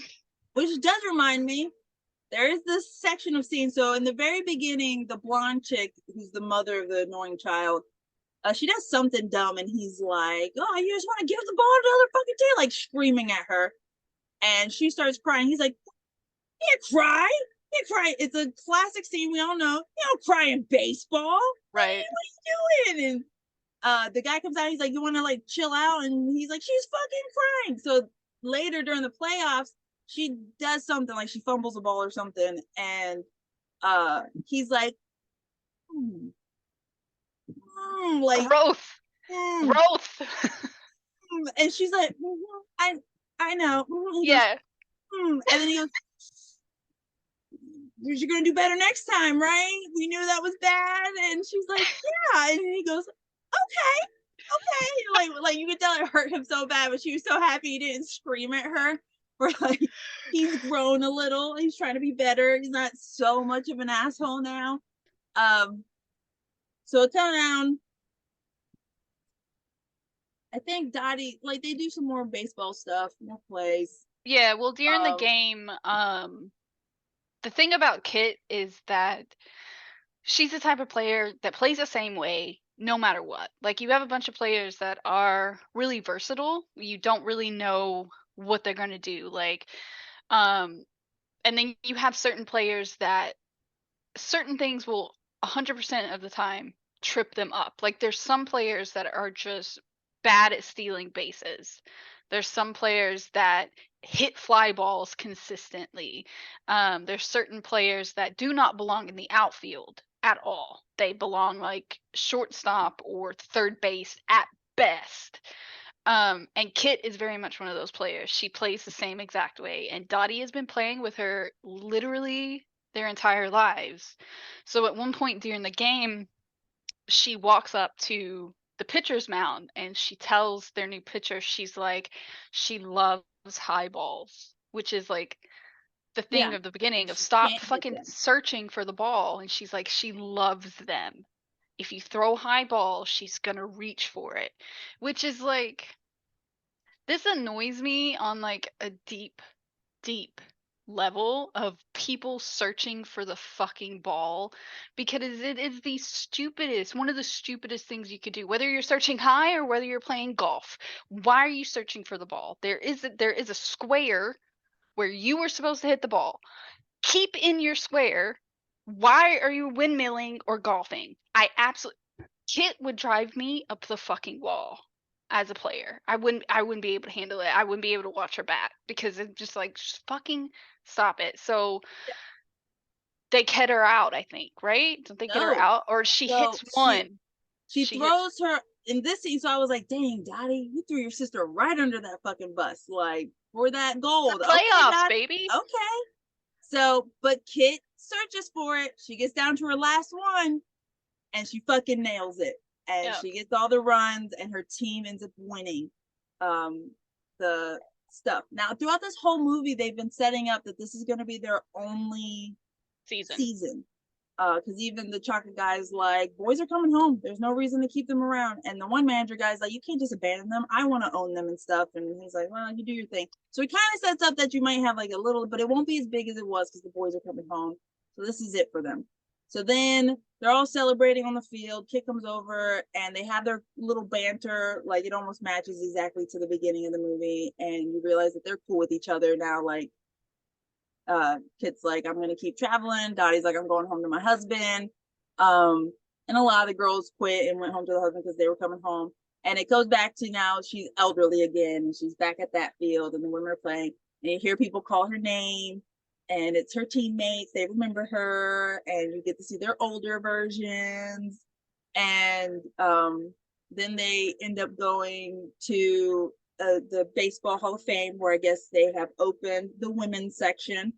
Which does remind me, there is this section of scenes. So in the very beginning, the blonde chick, who's the mother of the annoying child, she does something dumb, and he's like, oh, you just want to give the ball to the other fucking team, like screaming at her. And she starts crying. He's like, you can't cry. You cry. It's a classic scene. We all know. You don't cry in baseball. Right. What are you doing? And the guy comes out. He's like, "You want to like chill out?" And he's like, "She's fucking crying." So later during the playoffs, she does something like she fumbles a ball or something, and he's like, like Growth. mm, Growth. and she's like, I know. He goes, Yeah. and then he goes, "You're gonna do better next time, right? We knew that was bad." And she's like, "Yeah." And he goes, "Okay." Like you could tell it hurt him so bad, but she was so happy he didn't scream at her. For like he's grown a little. He's trying to be better. He's not so much of an asshole now. So tell down. I think Dottie, like they do some more baseball stuff, more plays. Yeah, well, during the game, the thing about Kit is that she's the type of player that plays the same way no matter what. Like you have a bunch of players that are really versatile. You don't really know what they're going to do. Like and then you have certain players that certain things will 100% of the time trip them up. Like there's some players that are just bad at stealing bases. There's some players that hit fly balls consistently. There's certain players that do not belong in the outfield at all. They belong like shortstop or third base at best. And Kit is very much one of those players. She plays the same exact way, and Dottie has been playing with her literally their entire lives. So at one point during the game, she walks up to the pitcher's mound and she tells their new pitcher, she's like, she loves high balls, which is like the thing Yeah. of the beginning of She stop can't hit fucking them. searching for the ball. And she's like, she loves them. If you throw high ball, she's gonna reach for it, which is like, this annoys me on like a deep, deep level of people searching for the fucking ball, because it is the stupidest, one of the stupidest things you could do, whether you're searching high or whether you're playing golf. Why are you searching for the ball? There is a square where you were supposed to hit the ball. Keep in your square. Why are you windmilling or golfing? Kit would drive me up the fucking wall as a player. I wouldn't be able to handle it. I wouldn't be able to watch her bat because it's just like, just fucking stop it. So they get her out, I think, right? Don't they get her No. out? Or she So hits one. she She hits throws her in this scene. So I was like, "Dang, Dottie, you threw your sister right under that fucking bus, like for that gold." Okay, playoffs, Dottie. baby. Okay. So, but Kit searches for it. She gets down to her last one, and she fucking nails it. And Yeah. she gets all the runs, and her team ends up winning the stuff. Now, throughout this whole movie, they've been setting up that this is going to be their only season. Because even the chocolate guy's like, boys are coming home. There's no reason to keep them around. And the one manager guy's like, you can't just abandon them. I want to own them and stuff. And he's like, well, you do your thing. So he kind of sets up that you might have like a little, but it won't be as big as it was because the boys are coming home. So this is it for them. So then they're all celebrating on the field. Kit comes over and they have their little banter. Like it almost matches exactly to the beginning of the movie. And you realize that they're cool with each other now. Like Kit's like, I'm gonna keep traveling. Dottie's like, I'm going home to my husband. And a lot of the girls quit and went home to the husband because they were coming home. And it goes back to now she's elderly again, and she's back at that field, and the women are playing, and you hear people call her name, and it's her teammates. They remember her, and you get to see their older versions. And then they end up going to the Baseball Hall of Fame, where I guess they have opened the women's section.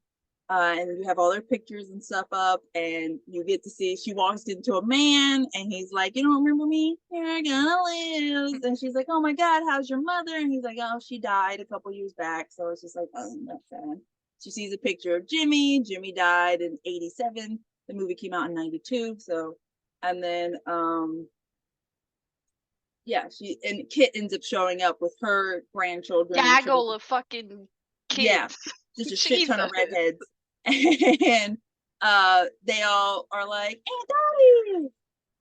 And you have all their pictures and stuff up, and you get to see she walks into a man, and he's like, "You don't remember me? You're gonna lose." And she's like, "Oh my God, how's your mother?" And he's like, "Oh, she died a couple years back." So it's just like, oh, that's sad. She sees a picture of Jimmy. Jimmy died in '87. The movie came out in '92. So, and then yeah, she and Kit ends up showing up with her grandchildren. Gaggle of fucking kids. Yeah, just a shit ton of Jesus. redheads. And they all are like, "Hey, Dottie!"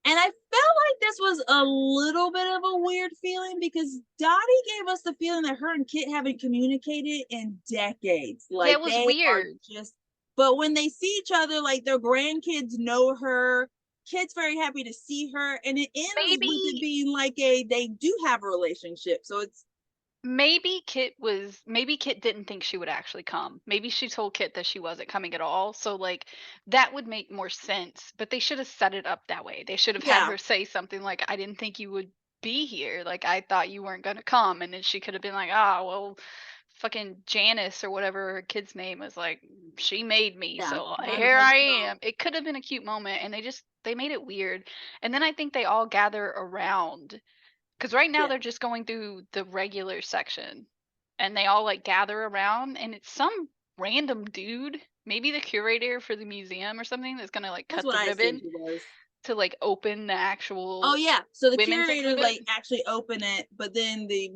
And I felt like this was a little bit of a weird feeling because Dottie gave us the feeling that her and Kit haven't communicated in decades. Like Yeah, it was they are weird. just But when they see each other, like their grandkids know her, Kit's very happy to see her, and it ends with it Maybe being like they do have a relationship. So it's maybe Kit didn't think she would actually come. Maybe she told Kit that she wasn't coming at all. So like that would make more sense. But they should have set it up that way. They should have had yeah, her say something like, I didn't think you would be here. Like I thought you weren't gonna come. And then she could have been like, ah, well, fucking Janice or whatever her kid's name was like, she made me. yeah, So might as here I well. am. It could have been a cute moment and they made it weird. And then I think they all gather around because right now Yeah, they're just going through the regular section and they all like gather around and it's some random dude, maybe the curator for the museum or something that's gonna like that's cut what the I assumed ribbon she was. to like open the Oh actual yeah, so the women's curator exhibit. like actually open it, but then the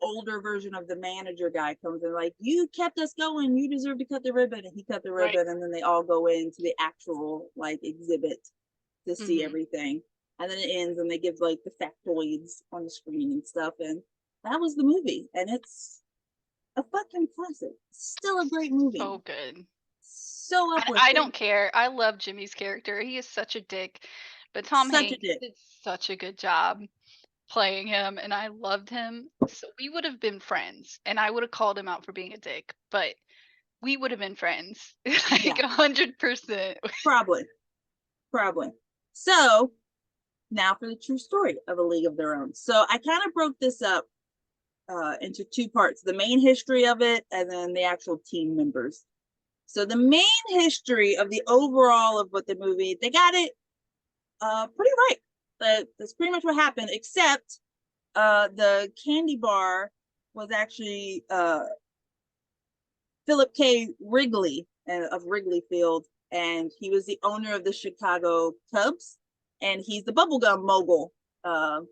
older version of the manager guy comes in like, you kept us going, you deserve to cut the ribbon, and he cut the Right. ribbon, and then they all go into the actual like exhibit to see Hmm. everything, and then it ends and they give like the factoids on the screen and stuff, and that was the movie, and it's a fucking classic. Still a great movie. So good. So I uplifting. don't care. I love Jimmy's character. He is such a dick. But Tom Such a Hanks dick. did such a good job playing him and I loved him. So we would have been friends and I would have called him out for being a dick, but we would have been friends. Like Yeah, 100%. probably. Probably. So now for the true story of A League of Their Own. So I kind of broke this up into two parts, the main history of it and then the actual team members. So the main history of the overall of what the movie, they got it pretty right. That's pretty much what happened, except the candy bar was actually Philip K. Wrigley of Wrigley Field, and he was the owner of the Chicago Cubs, and he's the bubblegum mogul. Uh,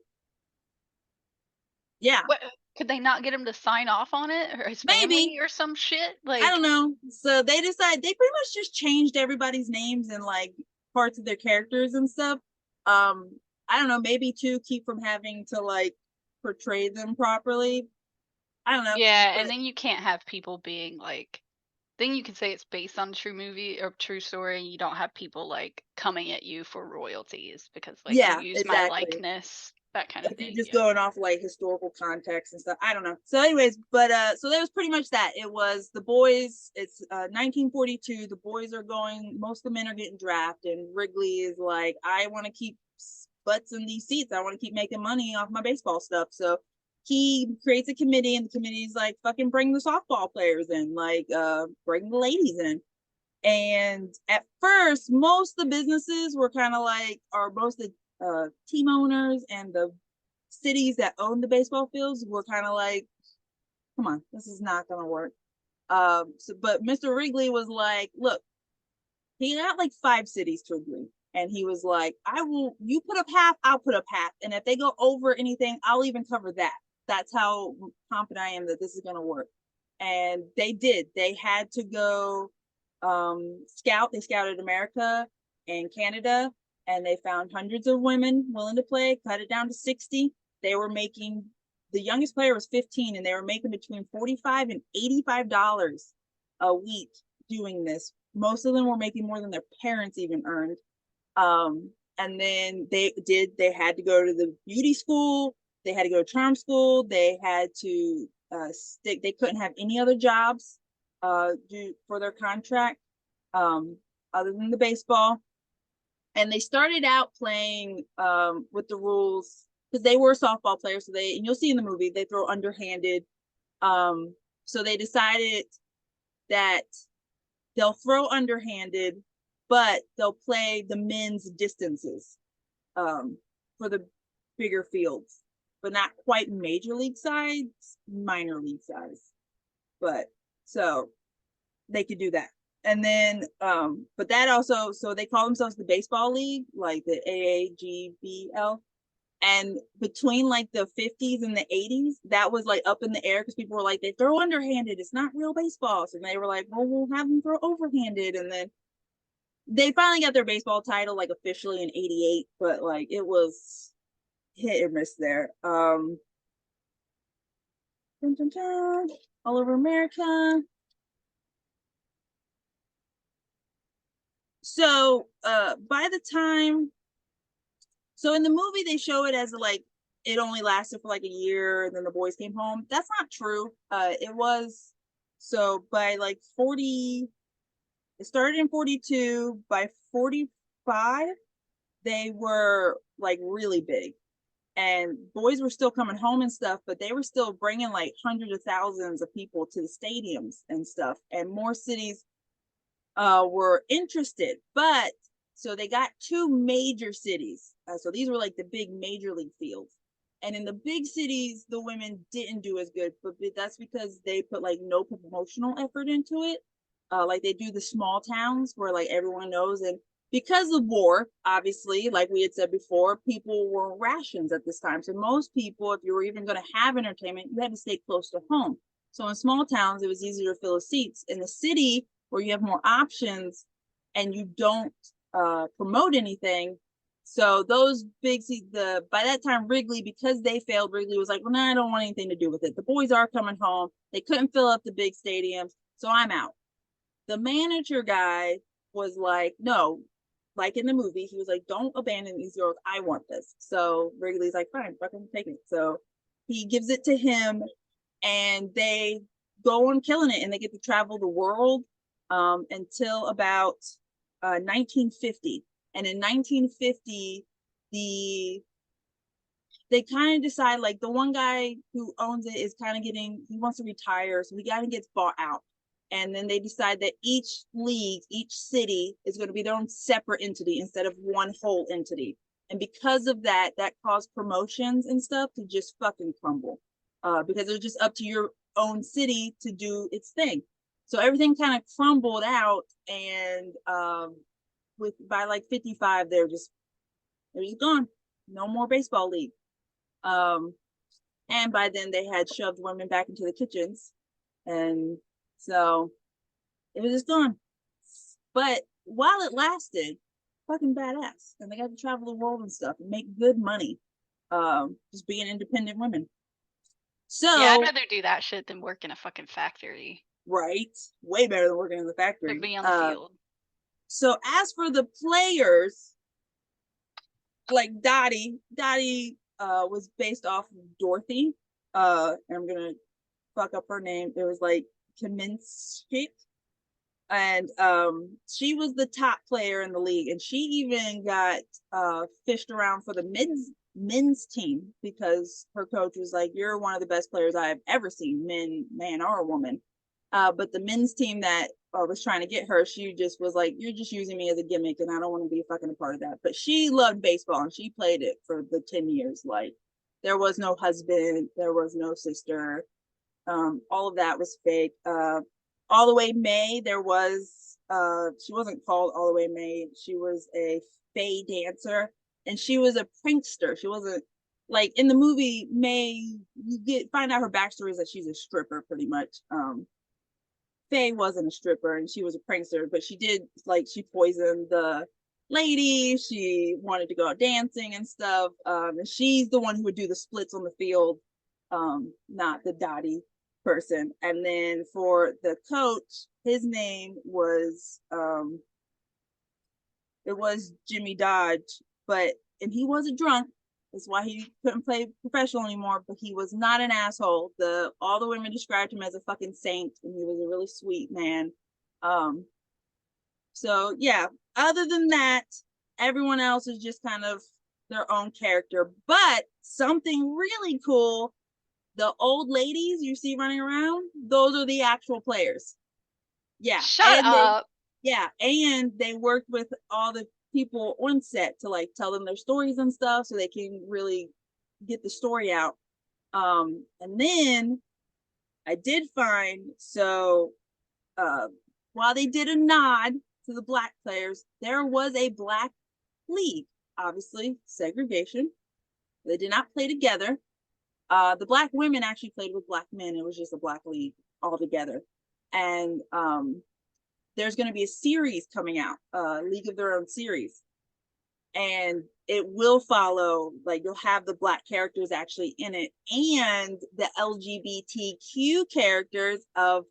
yeah, What could they not get him to sign off on it or his maybe. family or some shit? I don't Like know. So they decided they pretty much just changed everybody's names and like parts of their characters and stuff. I don't know, maybe to keep from having to like portray them properly. I don't know, yeah, and but then you can't have people being like then you can say it's based on a true movie or true story. You don't have people like coming at you for royalties because like you yeah, use my exactly. likeness, that kind of If you're thing. just Yeah. going off like historical context and stuff, I don't know. So anyways, but so that was pretty much that. It was the boys, it's 1942, the boys are going, most of the men are getting drafted, and Wrigley is like, I want to keep butts in these seats, I want to keep making money off my baseball stuff. So he creates a committee, and the committee's like, fucking bring the softball players in, like bring the ladies in. And at first, most of the businesses were kind of like, or most of the team owners and the cities that own the baseball fields were kind of like, come on, this is not going to work. But Mr. Wrigley was like, look, he got like 5 cities to agree. And he was like, I will, you put up half, I'll put up half. And if they go over anything, I'll even cover that. That's how confident I am that this is going to work. And they did. They had to go scout. They scouted America and Canada, and they found hundreds of women willing to play, cut it down to 60. They were making, the youngest player was 15, and they were making between $45 and $85 a week doing this. Most of them were making more than their parents even earned. And then they had to go to the beauty school, they had to go to charm school, they had to they couldn't have any other jobs for their contract other than the baseball. And they started out playing with the rules because they were softball players, so and you'll see in the movie they throw underhanded. So they decided that they'll throw underhanded, but they'll play the men's distances for the bigger fields, but not quite major league size, minor league size. But so they could do that. And then, but that also, so they call themselves the baseball league, like the AAGBL. And between like the 50s and the 80s, that was like up in the air because people were like, they throw underhanded, it's not real baseball. So they were like, well, we'll have them throw overhanded. And then they finally got their baseball title like officially in 88, but like it was hit or miss there. Dun, dun, dun, all over America. So by the time, so in the movie they show it as like it only lasted for like a year and then the boys came home. That's not true. It was, so by like 40, it started in 42. By 45 they were like really big, and boys were still coming home and stuff, but they were still bringing like hundreds of thousands of people to the stadiums and stuff, and more cities were interested. But so they got two major cities, so these were like the big major league fields, and in the big cities the women didn't do as good, but that's because they put like no promotional effort into it, like they do the small towns where like everyone knows. And because of war, obviously, like we had said before, people were rations at this time, so most people, if you were even going to have entertainment, you had to stay close to home. So in small towns it was easier to fill the seats. In the city where you have more options and you don't promote anything, so those big, by that time Wrigley, because they failed, Wrigley was like, well, no, I don't want anything to do with it. The boys are coming home, they couldn't fill up the big stadiums, so I'm out. The manager guy was like, no, like in the movie, he was like, don't abandon these girls, I want this. So Wrigley's like, fine, fucking take it. So he gives it to him, and they go on killing it, and they get to travel the world until about 1950. And in 1950, they kind of decide, like, the one guy who owns it is kind of he wants to retire, so he kind of gets bought out. And then they decide that each league, each city is going to be their own separate entity instead of one whole entity. And because of that, that caused promotions and stuff to just fucking crumble, because it was just up to your own city to do its thing. So everything kind of crumbled out, and by like 55, they're just gone. No more baseball league. And by then they had shoved women back into the kitchens, and so it was just gone. But while it lasted, fucking badass, and they got to travel the world and stuff and make good money, just being independent women. So Yeah, I'd rather do that shit than work in a fucking factory. Right, way better than working in the factory. Or be on the field. So as for the players, like Dottie was based off of Dorothy. And I'm gonna fuck up her name. It was like Kaminsky. And she was the top player in the league, and she even got fished around for the men's team, because her coach was like, you're one of the best players I've ever seen, man or a woman. But the men's team that was trying to get her, she just was like, you're just using me as a gimmick, and I don't want to be fucking a part of that. But she loved baseball, and she played it for the 10 years. Like, there was no husband, there was no sister. All of that was fake. All the Way May, there was, she wasn't called All the Way May. She was a fey dancer, and she was a prankster. She wasn't, like in the movie May, you find out her backstory is that she's a stripper pretty much. Faye wasn't a stripper, and she was a prankster, but she did, like, she poisoned the lady. She wanted to go out dancing and stuff. And she's the one who would do the splits on the field, not the Dottie person. And then for the coach, his name was it was Jimmy Dodge, and he wasn't drunk. That's why he couldn't play professional anymore, but he was not an asshole. All the women described him as a fucking saint, and he was a really sweet man. So yeah, other than that, everyone else is just kind of their own character. But something really cool, the old ladies you see running around, those are the actual players. Yeah. Shut up. And they worked with all the people on set to like tell them their stories and stuff, so they can really get the story out. And then I did find, so while they did a nod to the black players, there was a black league. Obviously, segregation. They did not play together. The black women actually played with black men. It was just a black league altogether. And there's going to be a series coming out, League of Their Own series. And it will follow, like, you'll have the black characters actually in it, and the LGBTQ characters of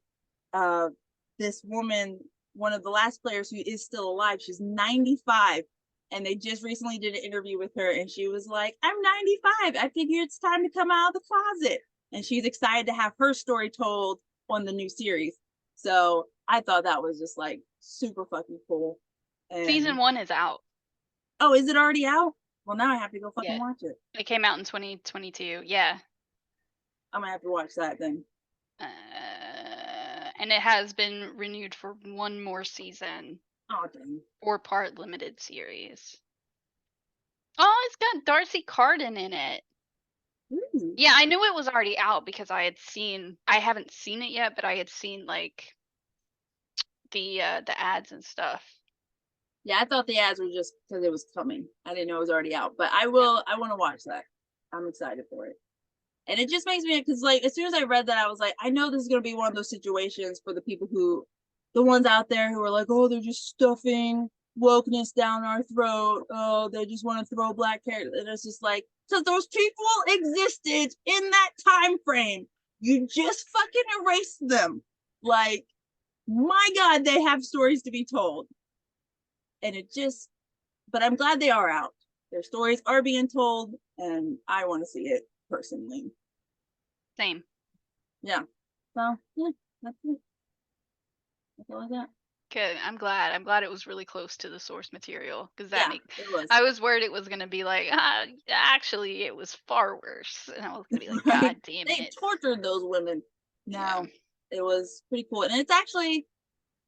this woman one of the last players who is still alive. She's 95. And they just recently did an interview with her, and she was like, I'm 95. I figure it's time to come out of the closet. And she's excited to have her story told on the new series. So I thought that was just like super fucking cool. And, Season 1 is out. oh, is it already out? Well, now I have to go fucking Yeah. watch it. It came out in 2022. Yeah. I'm gonna have to watch that then. And it has been renewed for one more season. Oh, dang. 4-part limited series. Oh, it's got Darcy Carden in it. Ooh. Yeah, I knew it was already out because I haven't seen it yet, but I had seen like the ads and stuff. Yeah, I thought the ads were just because it was coming. I didn't know it was already out, but I want to watch that. I'm excited for it. And it just makes me, because like as soon as I read that, I was like, I know this is gonna be one of those situations for the ones out there who are like, oh, they're just stuffing wokeness down our throat. Oh, they just want to throw black characters. And it's just like, because those people existed in that time frame. You just fucking erased them. Like, my God, they have stories to be told. And but I'm glad they are out. Their stories are being told, and I want to see it personally. Same. Yeah. So yeah, that's it. That's all I got. Good. I'm glad it was really close to the source material because that It was. I was worried it was gonna be like, actually it was far worse, and I was gonna be like, Right? God damn They it. tortured those women. Yeah. No, it was pretty cool, and it's actually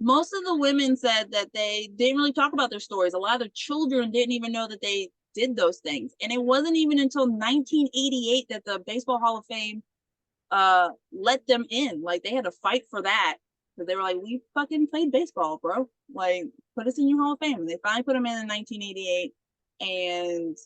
most of the women said that they didn't really talk about their stories. A lot of their children didn't even know that they did those things, and it wasn't even until 1988 that the Baseball Hall of Fame let them in. Like they had to fight for that because they were like, we fucking played baseball, bro. Like put us in your Hall of Fame. And they finally put them in 1988, and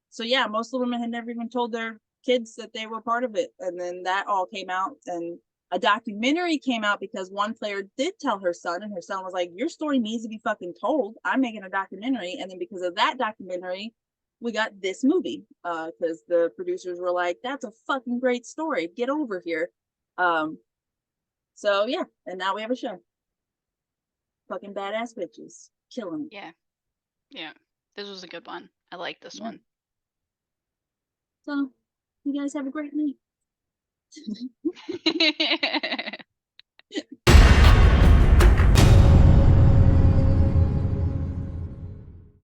so yeah, most of the women had never even told their kids that they were part of it, and then that all came out, and a documentary came out because one player did tell her son, and her son was like, your story needs to be fucking told. I'm making a documentary. And then because of that documentary, we got this movie because the producers were like, that's a fucking great story, get over here. So yeah, and now we have a show. Fucking badass bitches killing it. Yeah, this was a good one. I like this one. So you guys have a great night.